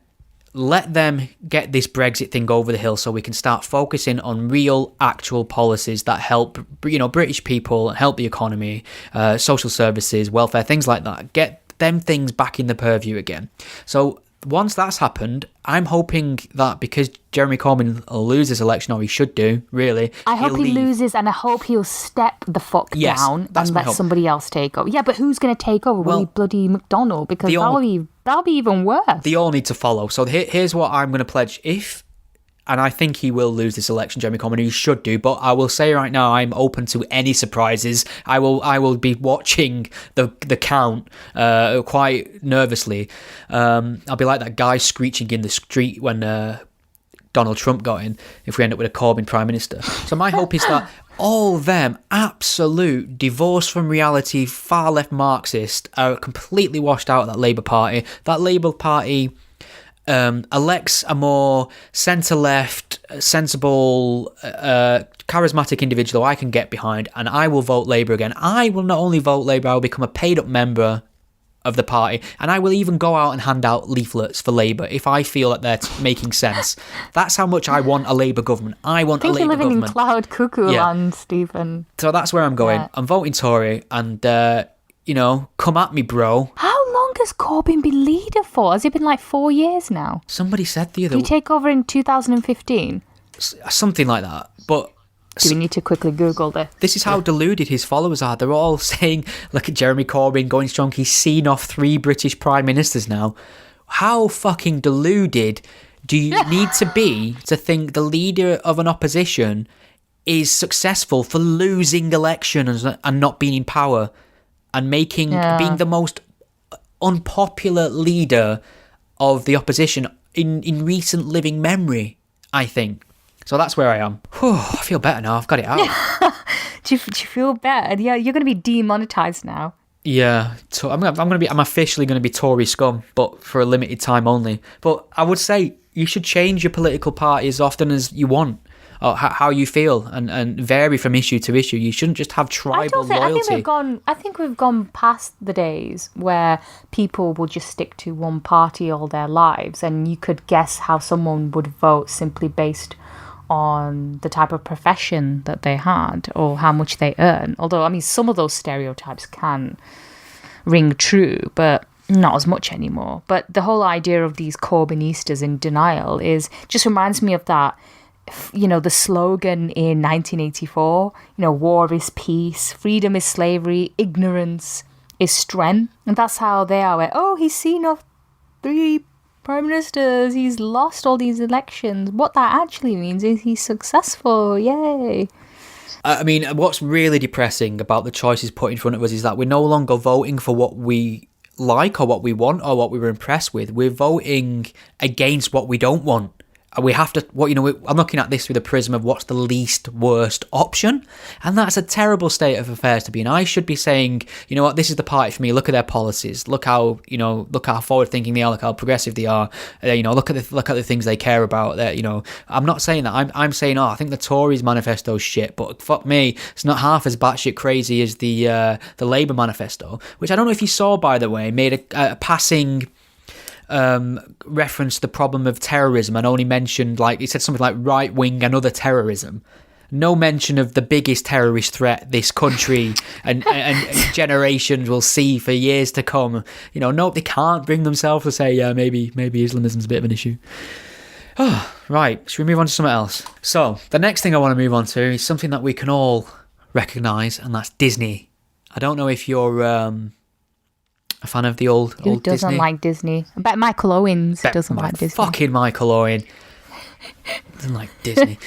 let them get this Brexit thing over the hill so we can start focusing on real, actual policies that help, British people, help the economy, social services, welfare, things like that. Get them things back in the purview again. So once that's happened, I'm hoping that because Jeremy Corbyn will lose this election, or he should do, really. I hope he loses, and I hope he'll step the fuck down and let somebody else take over. Yeah, but who's going to take over? Will he bloody McDonald? Because that'll be even worse. They all need to follow. So here's what I'm going to pledge. And I think he will lose this election, Jeremy Corbyn, he should do, but I will say right now, I'm open to any surprises. I will be watching the count quite nervously. I'll be like that guy screeching in the street when Donald Trump got in, if we end up with a Corbyn Prime Minister. So my hope is that all them absolute divorce from reality, far left Marxist are completely washed out of that Labour Party. That Labour Party elects a more centre-left, sensible, charismatic individual I can get behind, and I will vote Labour again. I will not only vote Labour, I will become a paid-up member of the party, and I will even go out and hand out leaflets for Labour if I feel that they're making sense. That's how much I want a Labour government. I want a Labour government. I think you're living in cloud cuckoo land, Stephen. So that's where I'm going. Yeah. I'm voting Tory, and, come at me, bro. How long has Corbyn been leader for? Has it been like 4 years now? Somebody said the other... Did he take over in 2015? Something like that, but... Do we need to quickly Google this? This is how deluded his followers are. They're all saying, look at Jeremy Corbyn going strong. He's seen off 3 British Prime Ministers now. How fucking deluded do you need to be to think the leader of an opposition is successful for losing elections and not being in power and being the most unpopular leader of the opposition in recent living memory, I think. So that's where I am. Whew, I feel better now. I've got it out. do you feel better? Yeah, you're going to be demonetized now. Yeah, I'm officially going to be Tory scum, but for a limited time only. But I would say you should change your political party as often as you want, or how you feel, and vary from issue to issue. You shouldn't just have tribal loyalty. I think we've gone past the days where people will just stick to one party all their lives, and you could guess how someone would vote simply based on the type of profession that they had or how much they earn. Although, I mean, some of those stereotypes can ring true, but not as much anymore. But the whole idea of these Corbynistas in denial just reminds me of that, the slogan in 1984, war is peace, freedom is slavery, ignorance is strength. And that's how they are, where, he's seen off 3 Prime Ministers, he's lost all these elections. What that actually means is he's successful. Yay. I mean, what's really depressing about the choices put in front of us is that we're no longer voting for what we like or what we want or what we were impressed with. We're voting against what we don't want. We have to, I'm looking at this through the prism of what's the least worst option. And that's a terrible state of affairs to be in. I should be saying, you know what, this is the party for me. Look at their policies. Look how forward thinking they are. Look how progressive they are. Look at the things they care about. I'm not saying that. I'm saying, I think the Tories manifesto is shit, but fuck me, it's not half as batshit crazy as the Labour manifesto, which I don't know if you saw, by the way, made a passing referenced the problem of terrorism and only mentioned, it said something like right wing and other terrorism. No mention of the biggest terrorist threat this country and generations will see for years to come. No, they can't bring themselves to say, yeah, maybe Islamism's a bit of an issue. Right, should we move on to something else? So, the next thing I want to move on to is something that we can all recognise, and that's Disney. I don't know if you're a fan of the old Disney. Who doesn't like Disney? I bet Michael Owens doesn't like Disney. Fucking Michael Owen. Doesn't like Disney.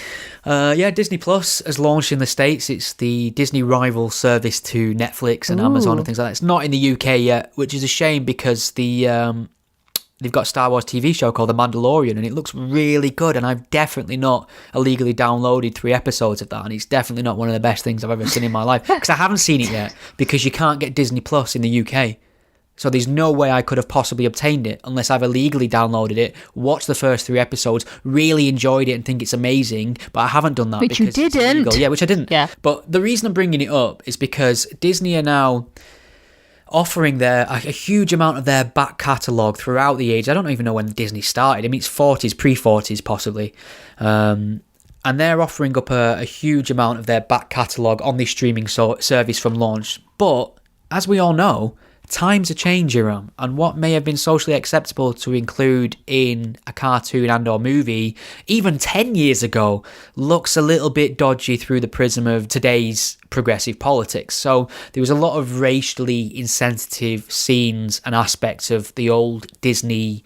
Disney Plus has launched in the States. It's the Disney rival service to Netflix and Amazon and things like that. It's not in the UK yet, which is a shame because they've got a Star Wars TV show called The Mandalorian, and it looks really good, and I've definitely not illegally downloaded 3 episodes of that, and it's definitely not one of the best things I've ever seen in my life, because I haven't seen it yet, because you can't get Disney Plus in the UK. So there's no way I could have possibly obtained it unless I've illegally downloaded it, watched the first 3 episodes, really enjoyed it and think it's amazing, but I haven't done that. Which you didn't. Yeah, which I didn't. Yeah. But the reason I'm bringing it up is because Disney are now offering a huge amount of their back catalogue throughout the age. I don't even know when Disney started. I mean, it's 40s, pre-40s possibly. And they're offering up a huge amount of their back catalogue on this streaming service from launch. But, as we all know, times are changing, and what may have been socially acceptable to include in a cartoon and or movie even 10 years ago looks a little bit dodgy through the prism of today's progressive politics. So there was a lot of racially insensitive scenes and aspects of the old Disney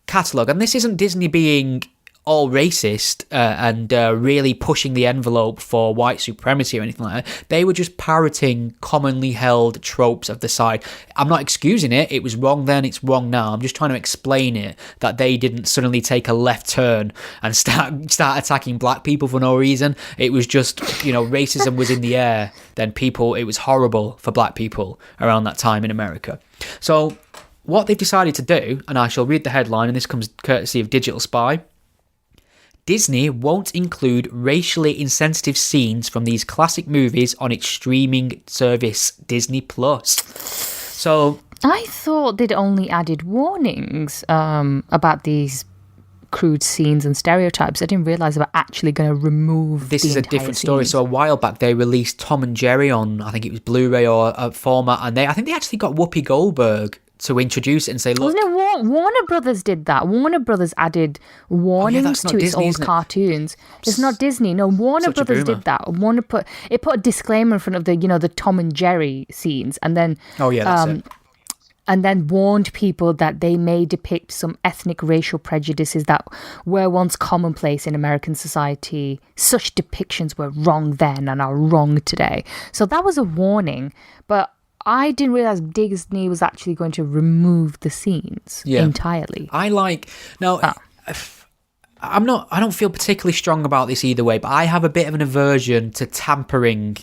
catalogue, and this isn't Disney being all racist and really pushing the envelope for white supremacy or anything like that. They were just parroting commonly held tropes of the side. I'm not excusing it. It was wrong then, it's wrong now. I'm just trying to explain it, that they didn't suddenly take a left turn and start attacking black people for no reason. It was just, racism was in the air. Then it was horrible for black people around that time in America. So what they've decided to do, and I shall read the headline, and this comes courtesy of Digital Spy: Disney won't include racially insensitive scenes from these classic movies on its streaming service, Disney Plus. So I thought they'd only added warnings about these crude scenes and stereotypes. I didn't realise they were actually going to remove this the is a different story. scenes. So a while back they released Tom and Jerry on, I think it was Blu-ray or a format, and I think they actually got Whoopi Goldberg to introduce it and say, look... Wasn't it Warner Brothers did that? Warner Brothers added warnings to its old cartoons. It's not Disney. No, Warner Brothers did that. Warner put a disclaimer in front of the Tom and Jerry scenes, and then that's it. And then warned people that they may depict some ethnic racial prejudices that were once commonplace in American society. Such depictions were wrong then and are wrong today. So that was a warning, but I didn't realize Disney was actually going to remove the scenes entirely. I don't feel particularly strong about this either way, but I have a bit of an aversion to tampering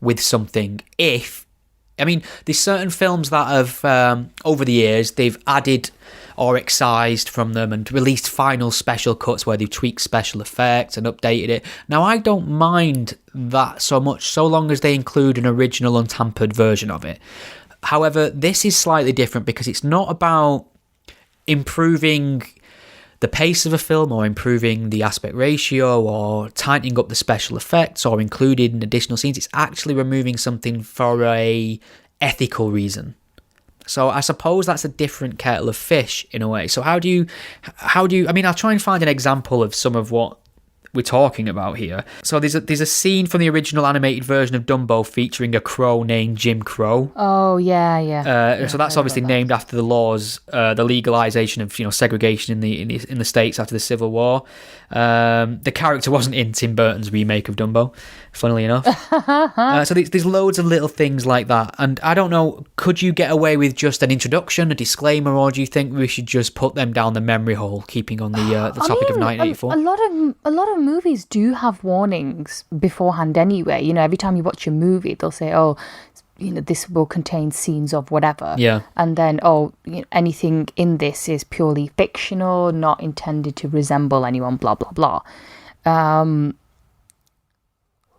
with something. There's certain films that have, over the years, they've added or excised from them and released final special cuts where they've tweaked special effects and updated it. Now, I don't mind that so much, so long as they include an original untampered version of it. However, this is slightly different because it's not about improving the pace of a film or improving the aspect ratio or tightening up the special effects or including additional scenes. It's actually removing something for a ethical reason. So I suppose that's a different kettle of fish in a way. So how do you, I'll try and find an example of some of what we're talking about here. So there's a scene from the original animated version of Dumbo featuring a crow named Jim Crow. Oh, yeah. So that's obviously named after the laws, the legalization of segregation in the States after the Civil War. The character wasn't in Tim Burton's remake of Dumbo, funnily enough. So there's loads of little things like that. And I don't know, could you get away with just an introduction, a disclaimer, or do you think we should just put them down the memory hole, keeping on the topic of 1984? A lot of movies do have warnings beforehand anyway. Every time you watch a movie, they'll say, this will contain scenes of whatever. Yeah. And then, anything in this is purely fictional, not intended to resemble anyone, blah, blah, blah. I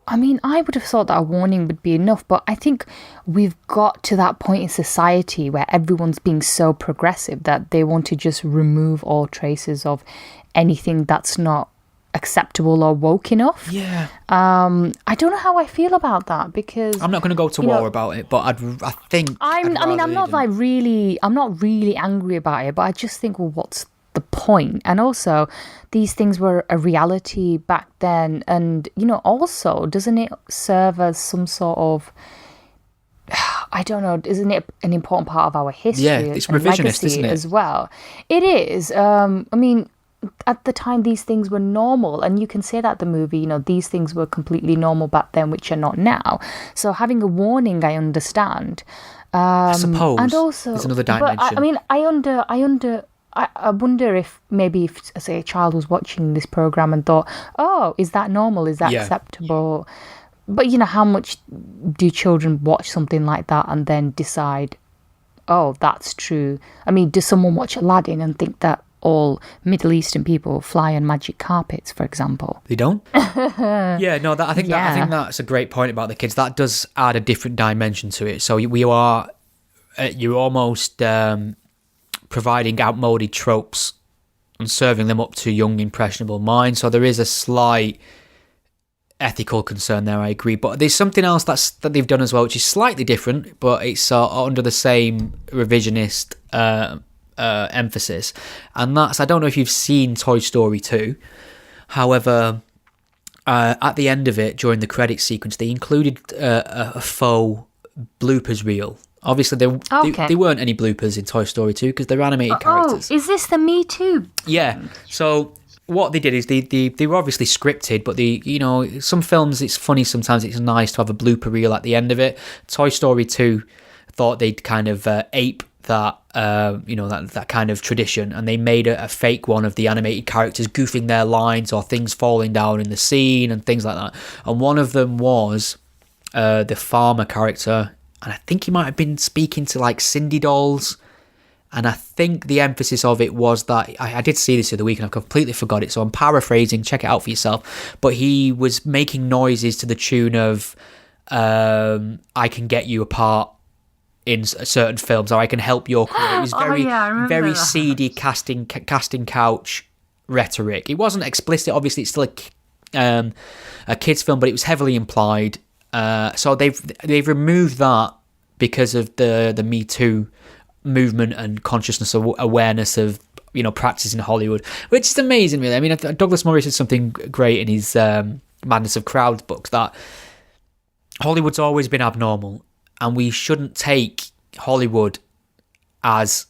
would have thought that a warning would be enough, but I think we've got to that point in society where everyone's being so progressive that they want to just remove all traces of anything that's not acceptable or woke enough. Yeah. I don't know how I feel about that, because I'm not going to go to war about it, but I think I'm not really angry about it, but I just think, well, what's the point? And also, these things were a reality back then, and also, doesn't it serve as some sort of, I don't know, isn't it an important part of our history? Yeah, it's revisionist, isn't it? As well. It is. at the time these things were normal, and you can say that the movie, you know, these things were completely normal back then, which are not now. So having a warning, I understand. I suppose. And also, there's another dimension. but I mean, I wonder if maybe if, say, a child was watching this program and thought, "Oh, is that normal? Is that acceptable?" But you know, how much do children watch something like that and then decide, "Oh, that's true"? I mean, does someone watch Aladdin and think that all Middle Eastern people fly on magic carpets, for example? They don't. Yeah, no. I think that's a great point about the kids. That does add a different dimension to it. So you're almost providing outmoded tropes and serving them up to young, impressionable minds. So there is a slight ethical concern there, I agree. But there's something else that they've done as well, which is slightly different, but it's under the same revisionist emphasis. And that's, I don't know if you've seen Toy Story 2. However, at the end of it, during the credits sequence, they included a faux bloopers reel. Obviously, there weren't any bloopers in Toy Story 2 because they're animated characters. Oh, is this the Me Too? Yeah. So what they did is they were obviously scripted, but some films, it's funny sometimes, it's nice to have a blooper reel at the end of it. Toy Story 2 thought they'd kind of ape that that kind of tradition, and they made a fake one of the animated characters goofing their lines or things falling down in the scene and things like that. And one of them was the farmer character, and I think he might have been speaking to like Cindy dolls. And I think the emphasis of it was that, I did see this the other week and I've completely forgot it, so I'm paraphrasing, check it out for yourself. But he was making noises to the tune of, I can get you a part in certain films, or I can help your career. It was very seedy casting couch rhetoric. It wasn't explicit, obviously it's still a kids film, but it was heavily implied. So they've removed that because of the Me Too movement and consciousness awareness of practice in Hollywood, which is amazing, really. I mean, Douglas Murray said something great in his Madness of Crowds books, that Hollywood's always been abnormal, and we shouldn't take Hollywood as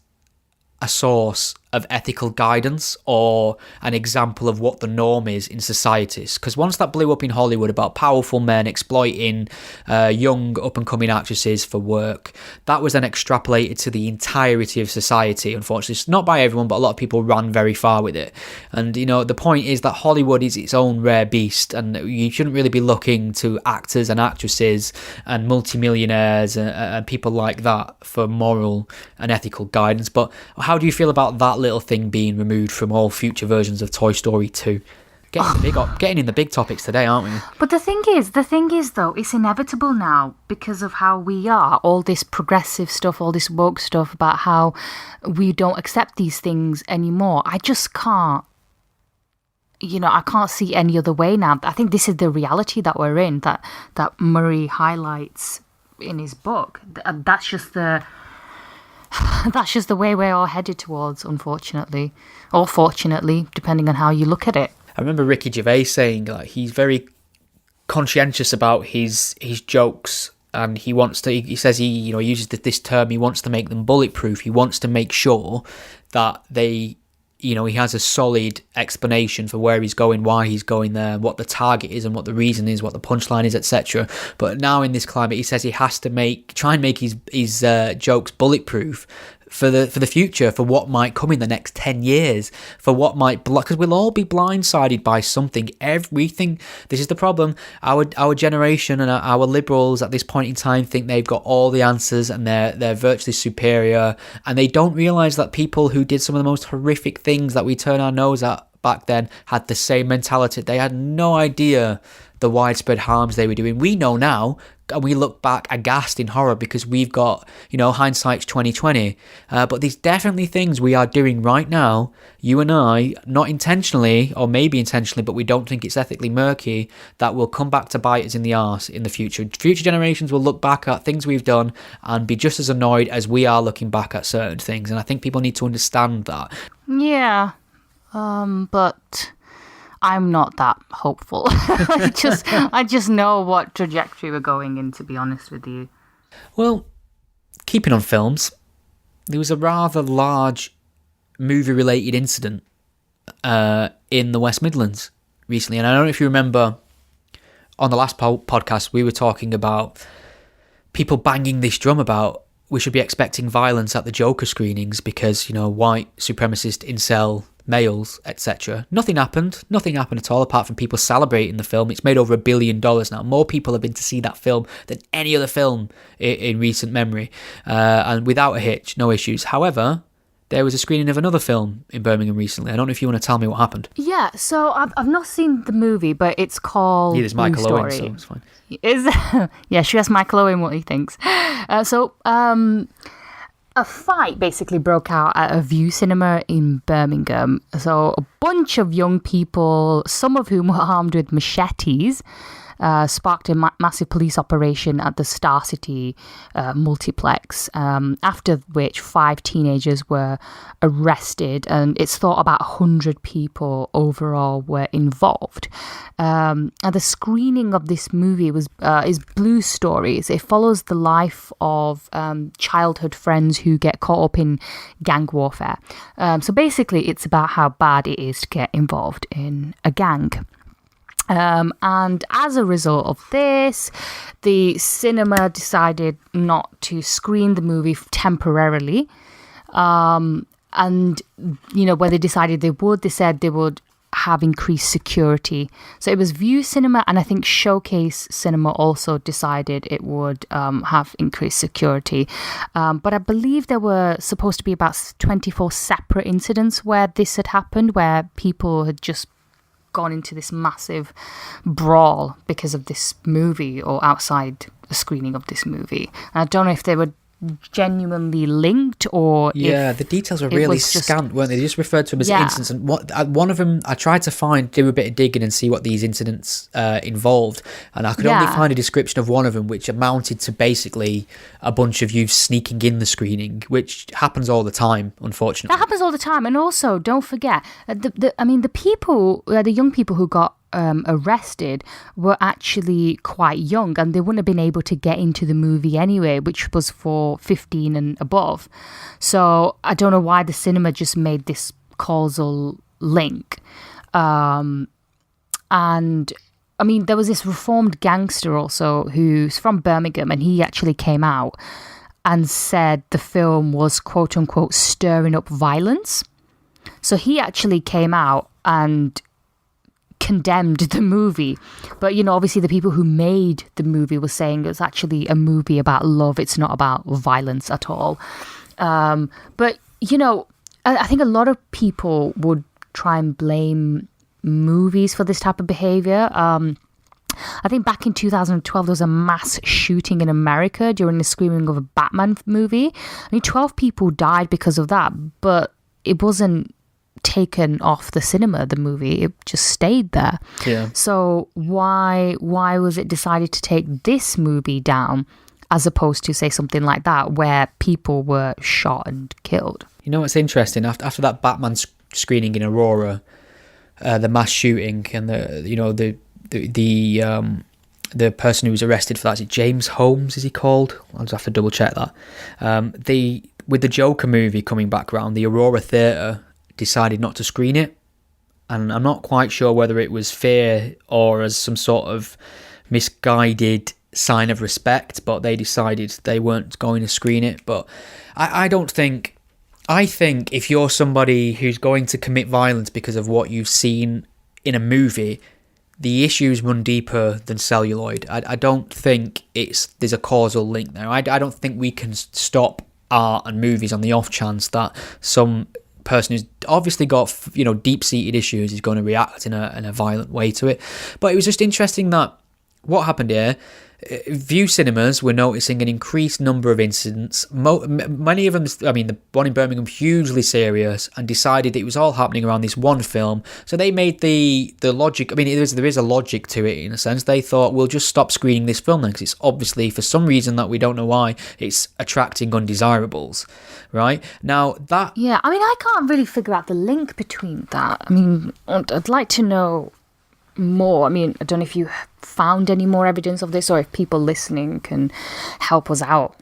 a source of ethical guidance or an example of what the norm is in societies. Because once that blew up in Hollywood about powerful men exploiting young up-and-coming actresses for work, that was then extrapolated to the entirety of society, unfortunately. It's not by everyone, but a lot of people ran very far with it. And, the point is that Hollywood is its own rare beast, and you shouldn't really be looking to actors and actresses and multimillionaires and people like that for moral and ethical guidance. But how do you feel about that little thing being removed from all future versions of Toy Story 2? Getting in the big topics today, aren't we? But the thing is though, it's inevitable now because of how we are, all this progressive stuff, all this woke stuff about how we don't accept these things anymore. I just can't, I can't see any other way now. I think this is the reality that we're in, that Murray highlights in his book. That's just the way we're all headed towards, unfortunately, or fortunately, depending on how you look at it. I remember Ricky Gervais saying he's very conscientious about his jokes, and he says he uses this term, he wants to make them bulletproof. He wants to make sure that they, he has a solid explanation for where he's going, why he's going there, what the target is and what the reason is, what the punchline is, etc. But now in this climate, he says he has to try and make his jokes bulletproof for the future, for what might come in the next 10 years, for what might, because we'll all be blindsided by something. Everything. This is the problem. Our generation and our liberals at this point in time think they've got all the answers and they're virtually superior, and they don't realise that people who did some of the most horrific things that we turn our nose at back then had the same mentality. They had no idea the widespread harms they were doing. We know now, and we look back aghast in horror because we've got, hindsight's 2020. But there's definitely things we are doing right now, you and I, not intentionally, or maybe intentionally, but we don't think it's ethically murky, that will come back to bite us in the arse in the future. Future generations will look back at things we've done and be just as annoyed as we are looking back at certain things. And I think people need to understand that. Yeah, but I'm not that hopeful. I just know what trajectory we're going in, to be honest with you. Well, keeping on films, there was a rather large movie-related incident in the West Midlands recently. And I don't know if you remember, on the last podcast, we were talking about people banging this drum about we should be expecting violence at the Joker screenings because, white supremacist incel males, etc. Nothing happened at all, apart from people celebrating the film. It's made over $1 billion now. More people have been to see that film than any other film in recent memory, and without a hitch, no issues. However, there was a screening of another film in Birmingham recently. I don't know if you want to tell me what happened. Yeah, so I've not seen the movie, but it's called there's Blue Michael Owen, Story. so it's fine. Yeah, she asked Michael Owen what he thinks. A fight basically broke out at a Vue cinema in Birmingham. So a bunch of young people, some of whom were armed with machetes, sparked a massive police operation at the Star City multiplex, after which 5 teenagers were arrested, and it's thought about 100 people overall were involved. And the screening of this movie is Blue Stories. It follows the life of childhood friends who get caught up in gang warfare. So basically, it's about how bad it is to get involved in a gang. And as a result of this, the cinema decided not to screen the movie temporarily. And, when they decided they said they would have increased security. So it was Vue Cinema, and I think Showcase Cinema also decided it would have increased security. But I believe there were supposed to be about 24 separate incidents where this had happened, where people had just gone into this massive brawl because of this movie or outside the screening of this movie. And I don't know if they were genuinely linked or the details were really scant, weren't they? They just referred to them as incidents, and one of them I tried to do a bit of digging and see what these incidents involved, and I could only find a description of one of them which amounted to basically a bunch of youths sneaking in the screening, which happens all the time, unfortunately. That happens all the time. And also, don't forget, the young people who got arrested were actually quite young, and they wouldn't have been able to get into the movie anyway, which was for 15 and above. So I don't know why the cinema just made this causal link. And I mean, there was this reformed gangster also who's from Birmingham, and he actually came out and said the film was quote unquote stirring up violence. So he actually came out and condemned the movie, but obviously the people who made the movie were saying it's actually a movie about love, it's not about violence at all. But I think a lot of people would try and blame movies for this type of behavior. I think back in 2012 there was a mass shooting in America during the screening of a Batman movie. I mean, 12 people died because of that, but it wasn't taken off the cinema, the movie. It just stayed there. Yeah. So why was it decided to take this movie down as opposed to say something like that where people were shot and killed? You know what's interesting? After that Batman screening in Aurora, the mass shooting and the person who was arrested for that, is it James Holmes, is he called? I'll just have to double check that. With the Joker movie coming back around, the Aurora Theatre decided not to screen it, and I'm not quite sure whether it was fear or as some sort of misguided sign of respect, but they decided they weren't going to screen it. But I think if you're somebody who's going to commit violence because of what you've seen in a movie, the issues run deeper than celluloid. I don't think there's a causal link there. I don't think we can stop art and movies on the off chance that some person who's obviously got deep-seated issues is going to react in a violent way to it. But it was just interesting that what happened here, Vue cinemas were noticing an increased number of incidents. Many of them, I mean, the one in Birmingham, hugely serious, and decided it was all happening around this one film. So they made the logic. I mean, there is a logic to it in a sense. They thought, we'll just stop screening this film then, because it's obviously, for some reason that we don't know why, it's attracting undesirables. Right now, that I mean, I can't really figure out the link between that. I mean, I'd like to know more. I mean, I don't know if you found any more evidence of this, or if people listening can help us out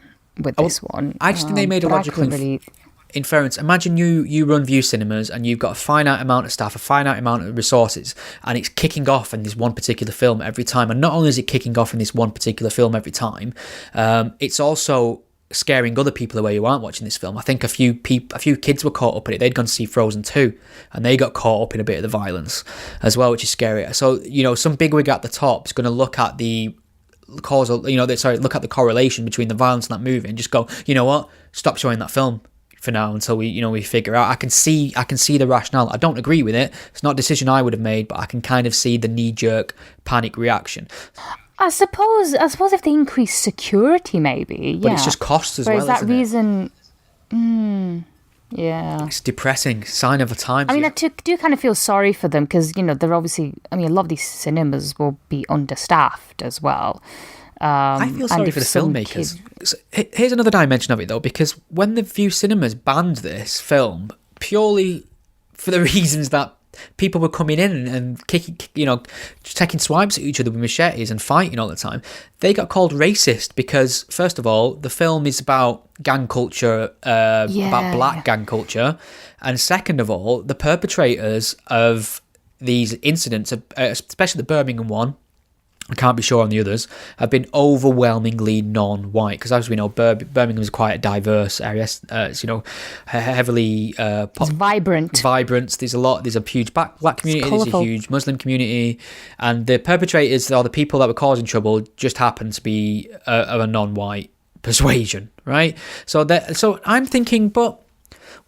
with this one. I just think they made a logical inference. Imagine you run Vue Cinemas and you've got a finite amount of staff, a finite amount of resources, and it's kicking off in this one particular film every time. And not only is it kicking off in this one particular film every time, it's also scaring other people away who aren't watching this film. I think a few kids were caught up in it. They'd gone to see Frozen 2 and they got caught up in a bit of the violence as well, which is scary. So, some bigwig at the top is going to look at the causal, look at the correlation between the violence in that movie and just go, you know what, stop showing that film for now until we figure out. I can see the rationale. I don't agree with it. It's not a decision I would have made, but I can kind of see the knee-jerk panic reaction. I suppose if they increase security, maybe. But it's just costs as well. Is that reason? Yeah. It's depressing. Sign of a time. I mean, I do kind of feel sorry for them because they're obviously. I mean, a lot of these cinemas will be understaffed as well. I feel sorry for the filmmakers. Here's another dimension of it, though, because when the Vue Cinemas banned this film purely for the reasons that people were coming in and kicking, taking swipes at each other with machetes and fighting all the time, they got called racist because, first of all, the film is about gang culture, about black gang culture, and second of all, the perpetrators of these incidents, especially the Birmingham one, I can't be sure on the others, have been overwhelmingly non-white because, as we know, Birmingham is quite a diverse area. It's heavily it's vibrant. There's a huge black community. There's a huge Muslim community, and the perpetrators or the people that were causing trouble just happen to be of a non-white persuasion, right? So I'm thinking, but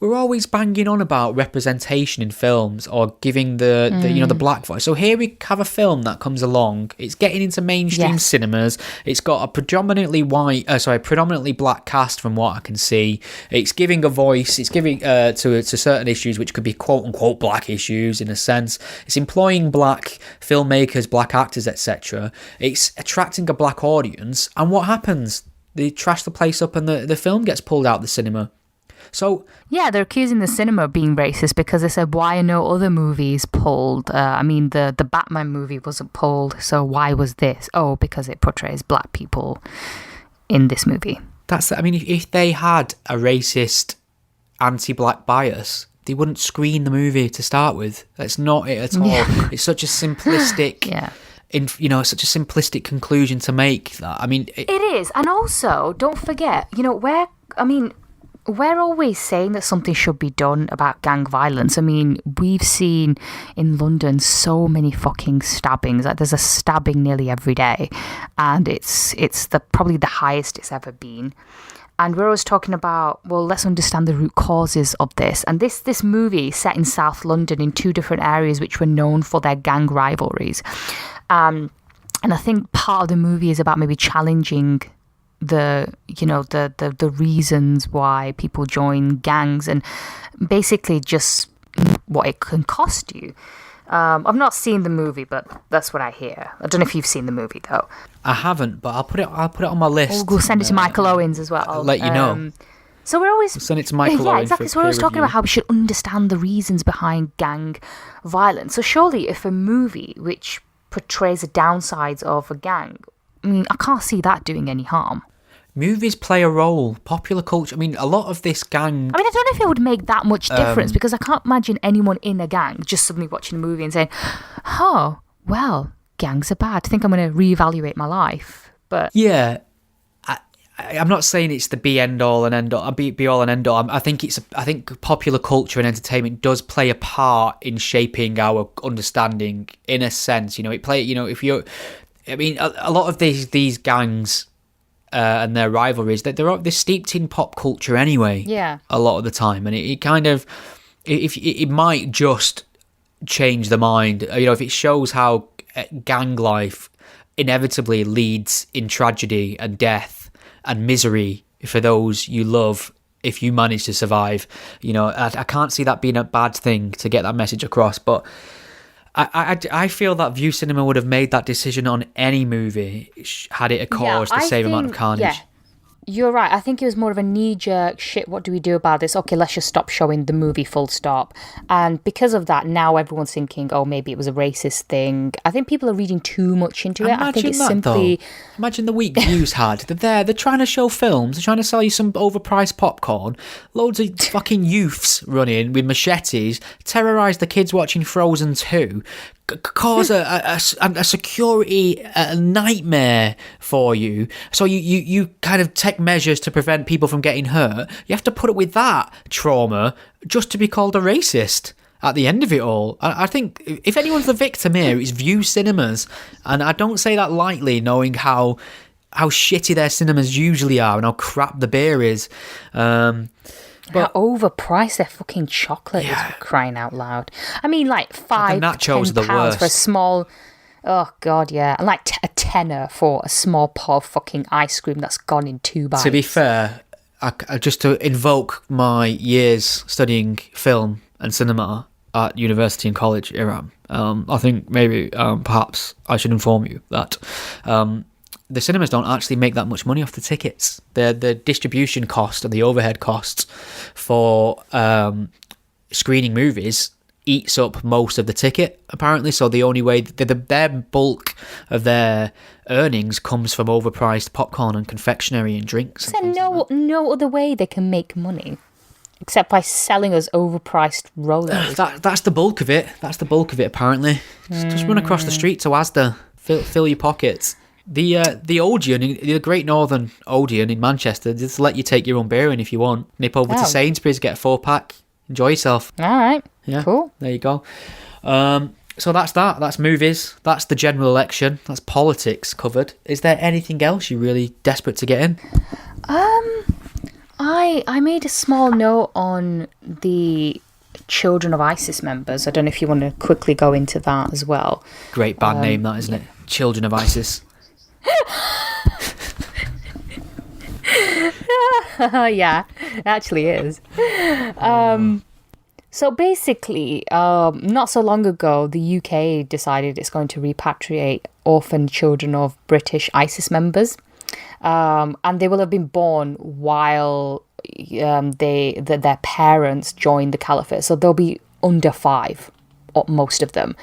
we're always banging on about representation in films or giving the black voice. So here we have a film that comes along. It's getting into mainstream cinemas. It's got a predominantly black cast from what I can see. It's giving a voice. It's giving to certain issues which could be quote unquote black issues in a sense. It's employing black filmmakers, black actors, etc. It's attracting a black audience. And what happens? They trash the place up and the film gets pulled out of the cinema. So yeah, they're accusing the cinema of being racist because they said, why are no other movies pulled? The Batman movie wasn't pulled, so why was this? Oh, because it portrays black people in this movie. If they had a racist anti-black bias, they wouldn't screen the movie to start with. That's not it at all. Yeah. It's such a simplistic such a simplistic conclusion to make that. It is. And also, don't forget, we're always saying that something should be done about gang violence. We've seen in London so many fucking stabbings. Like, there's a stabbing nearly every day, and it's probably the highest it's ever been. And we're always talking about, well, let's understand the root causes of this. And this movie set in South London in two different areas which were known for their gang rivalries. And I think part of the movie is about maybe challenging the reasons why people join gangs and basically just what it can cost you. I've not seen the movie, but that's what I hear. I don't know if you've seen the movie though. I haven't, but I'll put it on my list. We'll send it to Michael Owens as well. I'll let you know. So we're always send it to Michael Owens. Exactly. So we're always talking about how we should understand the reasons behind gang violence. So surely, if a movie which portrays the downsides of a gang, I can't see that doing any harm. Movies play a role. Popular culture. A lot of this gang. I don't know if it would make that much difference because I can't imagine anyone in a gang just suddenly watching a movie and saying, "Oh, well, gangs are bad. I think I'm going to reevaluate my life." But yeah, I'm not saying it's the be all and end all. I think popular culture and entertainment does play a part in shaping our understanding in a sense. A lot of these gangs. And their rivalries, they're steeped in pop culture anyway. Yeah. A lot of the time, and it kind of, it might just change the mind. If it shows how gang life inevitably leads in tragedy and death and misery for those you love if you manage to survive. I can't see that being a bad thing to get that message across, but. I feel that Vue Cinema would have made that decision on any movie had it caused the same amount of carnage. Yeah. You're right. I think it was more of a knee-jerk shit. What do we do about this? Okay, let's just stop showing the movie. Full stop. And because of that, now everyone's thinking, oh, maybe it was a racist thing. I think people are reading too much into it. I think it's simply. Though. Imagine the week Views had. They're there. They're trying to show films. They're trying to sell you some overpriced popcorn. Loads of fucking youths run in with machetes, terrorise the kids watching Frozen 2. Cause a security nightmare for you, so you kind of take measures to prevent people from getting hurt. You have to put up with that trauma just to be called a racist at the end of it all. I think if anyone's the victim here, it's Vue Cinemas, and I don't say that lightly, knowing how shitty their cinemas usually are and how crap the beer is. But how overpriced their fucking chocolate is, for crying out loud. I mean, like £5-10 for a small. Oh god, yeah, and like a tenner for a small pot of fucking ice cream that's gone in 2 bites. To be fair, just to invoke my years studying film and cinema at university and college, Iram, I think maybe perhaps I should inform you that. The cinemas don't actually make that much money off the tickets. The distribution cost and the overhead costs for screening movies eats up most of the ticket, apparently. So the only way their bulk of their earnings comes from overpriced popcorn and confectionery and drinks. So no other way they can make money except by selling us overpriced rollers. That's the bulk of it. That's the bulk of it, apparently. Just run across the street to Asda. Fill your pockets. The Odeon, the Great Northern Odeon in Manchester, just let you take your own beer in if you want. Nip over to Sainsbury's, get a 4-pack, enjoy yourself. All right. Yeah. Cool. There you go. So that's that. That's movies. That's the general election. That's politics covered. Is there anything else you're really desperate to get in? I made a small note on the Children of ISIS members. I don't know if you want to quickly go into that as well. Great band name, that, isn't it? Children of ISIS. Yeah, it actually is. So basically, not so long ago, the UK decided it's going to repatriate orphaned children of British ISIS members, and they will have been born while their parents joined the caliphate. So they'll be under 5, most of them.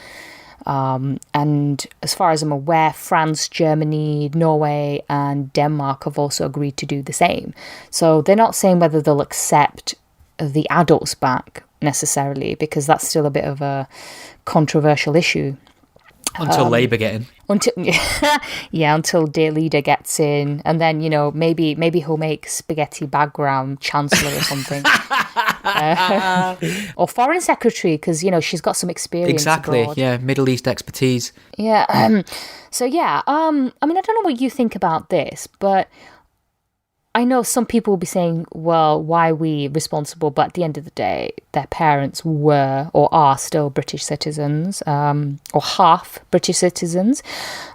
And as far as I'm aware, France, Germany, Norway and Denmark have also agreed to do the same. So they're not saying whether they'll accept the adults back necessarily, because that's still a bit of a controversial issue. Until Labour get in. Until dear leader gets in, and then maybe he'll make Spaghetti Bagram Chancellor or something, or Foreign Secretary, because she's got some experience. Exactly, abroad. Yeah, Middle East expertise. Yeah. So yeah, I mean, I don't know what you think about this, but I know some people will be saying, well, why are we responsible? But at the end of the day, their parents were or are still British citizens, or half British citizens.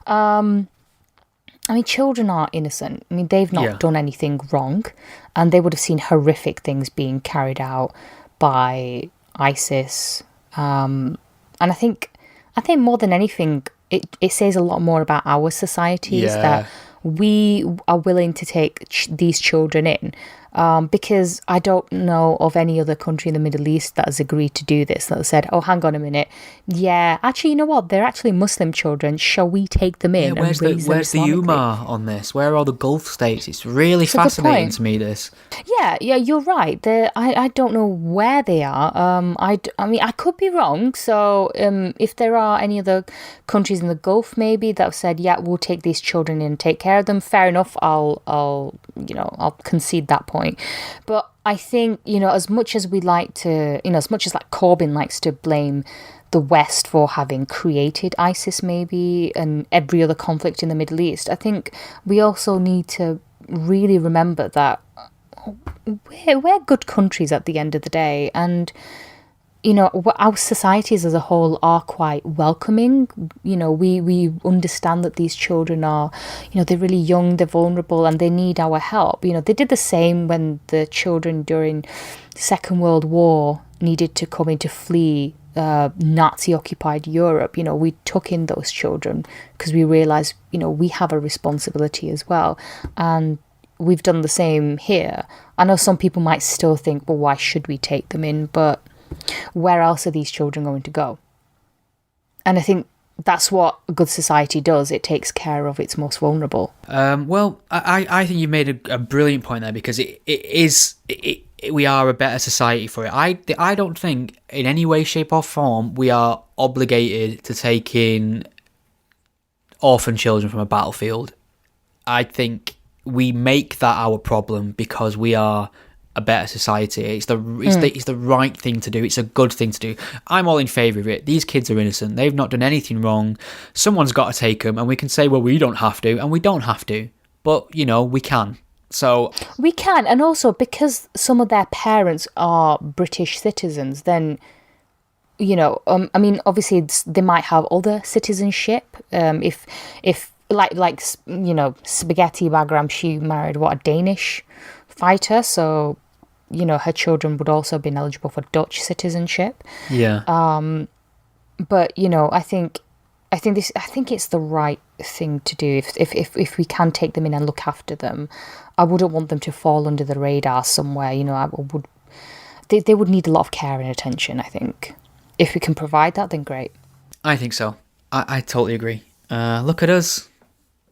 I mean, children are innocent. I mean, they've not done anything wrong, and they would have seen horrific things being carried out by ISIS. And I think more than anything, it says a lot more about our societies that we are willing to take these children in, because I don't know of any other country in the Middle East that has agreed to do this, that has said, oh, hang on a minute, actually, you know what, they're actually Muslim children, shall we take them in and raise them Islamically? Where's the UMA on this? Where are all the Gulf states? It's really fascinating to me, this. Yeah, you're right. I don't know where they are. I mean, I could be wrong. So if there are any other countries in the Gulf maybe that have said, yeah, we'll take these children in and take care of them, fair enough. I'll concede that point. But I think, as much as we like to, as much as like Corbyn likes to blame the West for having created ISIS maybe and every other conflict in the Middle East, I think we also need to really remember that we're good countries at the end of the day, and our societies as a whole are quite welcoming. We understand that these children are, they're really young, they're vulnerable, and they need our help. They did the same when the children during the Second World War needed to come in to flee Nazi-occupied Europe. We took in those children because we realised, we have a responsibility as well. And we've done the same here. I know some people might still think, well, why should we take them in? But where else are these children going to go? And I think that's what a good society does. It takes care of its most vulnerable. Well, I think you've made a brilliant point there, because we are a better society for it. I don't think in any way, shape or form we are obligated to take in orphan children from a battlefield. I think we make that our problem because we are a better society. It's the right thing to do. It's a good thing to do. I'm all in favour of it. These kids are innocent. They've not done anything wrong. Someone's got to take them, and we can say, well, we don't have to, and we don't have to. But, we can. So we can, and also because some of their parents are British citizens, then obviously they might have other citizenship. If Spaghetti Bagram, she married a Danish fighter, so her children would also have been eligible for Dutch citizenship. Yeah. But I think it's the right thing to do. If we can take them in and look after them, I wouldn't want them to fall under the radar somewhere. They would need a lot of care and attention, I think. If we can provide that, then great. I think so. I totally agree. Look at us,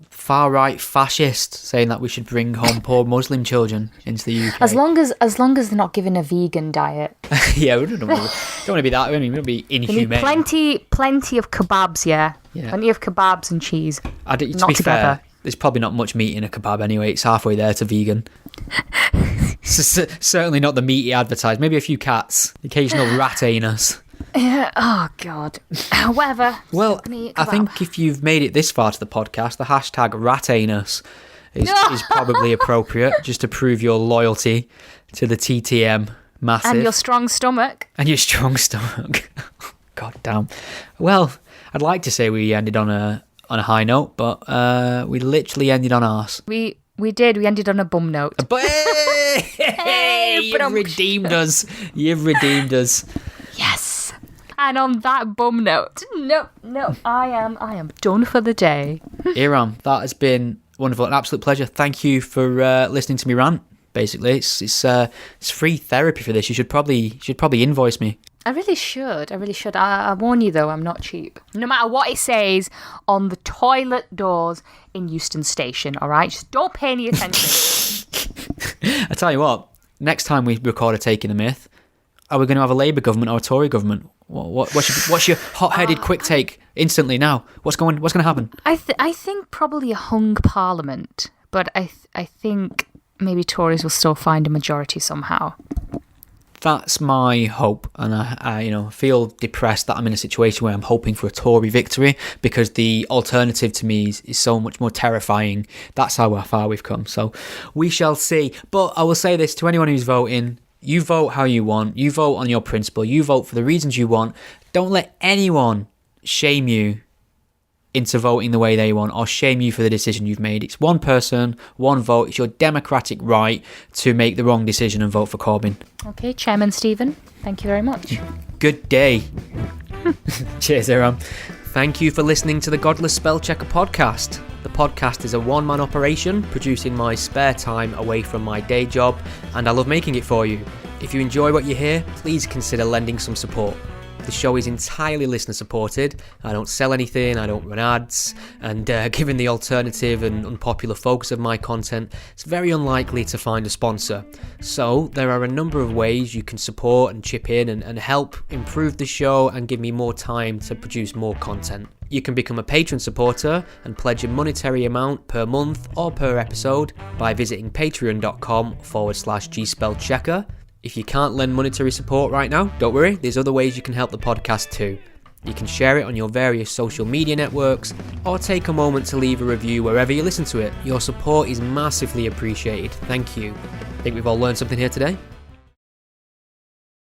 far-right fascists, saying that we should bring home poor Muslim children into the UK. As long as they're not given a vegan diet. Yeah, we don't want to be that. We don't want to be inhumane. Plenty of kebabs, yeah. Plenty of kebabs and cheese. To be fair, there's probably not much meat in a kebab anyway. It's halfway there to vegan. Certainly not the meaty advertised. Maybe a few cats, occasional rat anus. Yeah. Oh God. Whatever. Well, I think if you've made it this far to the podcast, the hashtag ratanus is probably appropriate, just to prove your loyalty to the TTM massive. And your strong stomach. God damn. Well, I'd like to say we ended on a high note, but we literally ended on arse. We did. We ended on a bum note. But hey, you've redeemed us. You've redeemed us. Yes. And on that bum note, no, I am done for the day. Iram, that has been wonderful, an absolute pleasure. Thank you for listening to me rant. Basically, it's free therapy for this. You should probably invoice me. I really should. I warn you though, I'm not cheap. No matter what it says on the toilet doors in Euston Station, all right? Just don't pay any attention. I tell you what, next time we record a Taking a Myth, are we going to have a Labour government or a Tory government? What's your hot-headed quick take instantly now? What's going to happen? I think probably a hung parliament, but I think maybe Tories will still find a majority somehow. That's my hope, and I feel depressed that I'm in a situation where I'm hoping for a Tory victory, because the alternative to me is so much more terrifying. That's how far we've come. So we shall see. But I will say this to anyone who's voting: you vote how you want. You vote on your principle. You vote for the reasons you want. Don't let anyone shame you into voting the way they want, or shame you for the decision you've made. It's one person, one vote. It's your democratic right to make the wrong decision and vote for Corbyn. Okay, Chairman Stephen, thank you very much. Good day. Cheers, Iram. Thank you for listening to the Godless Spellchecker podcast. The podcast is a one-man operation, produced in my spare time away from my day job, and I love making it for you. If you enjoy what you hear, please consider lending some support. The show is entirely listener supported. I don't sell anything, I don't run ads, and given the alternative and unpopular focus of my content, it's very unlikely to find a sponsor. So there are a number of ways you can support and chip in and help improve the show and give me more time to produce more content. You can become a patron supporter and pledge a monetary amount per month or per episode by visiting patreon.com/gspellchecker. If you can't lend monetary support right now, don't worry, there's other ways you can help the podcast too. You can share it on your various social media networks, or take a moment to leave a review wherever you listen to it. Your support is massively appreciated. Thank you. Think we've all learned something here today?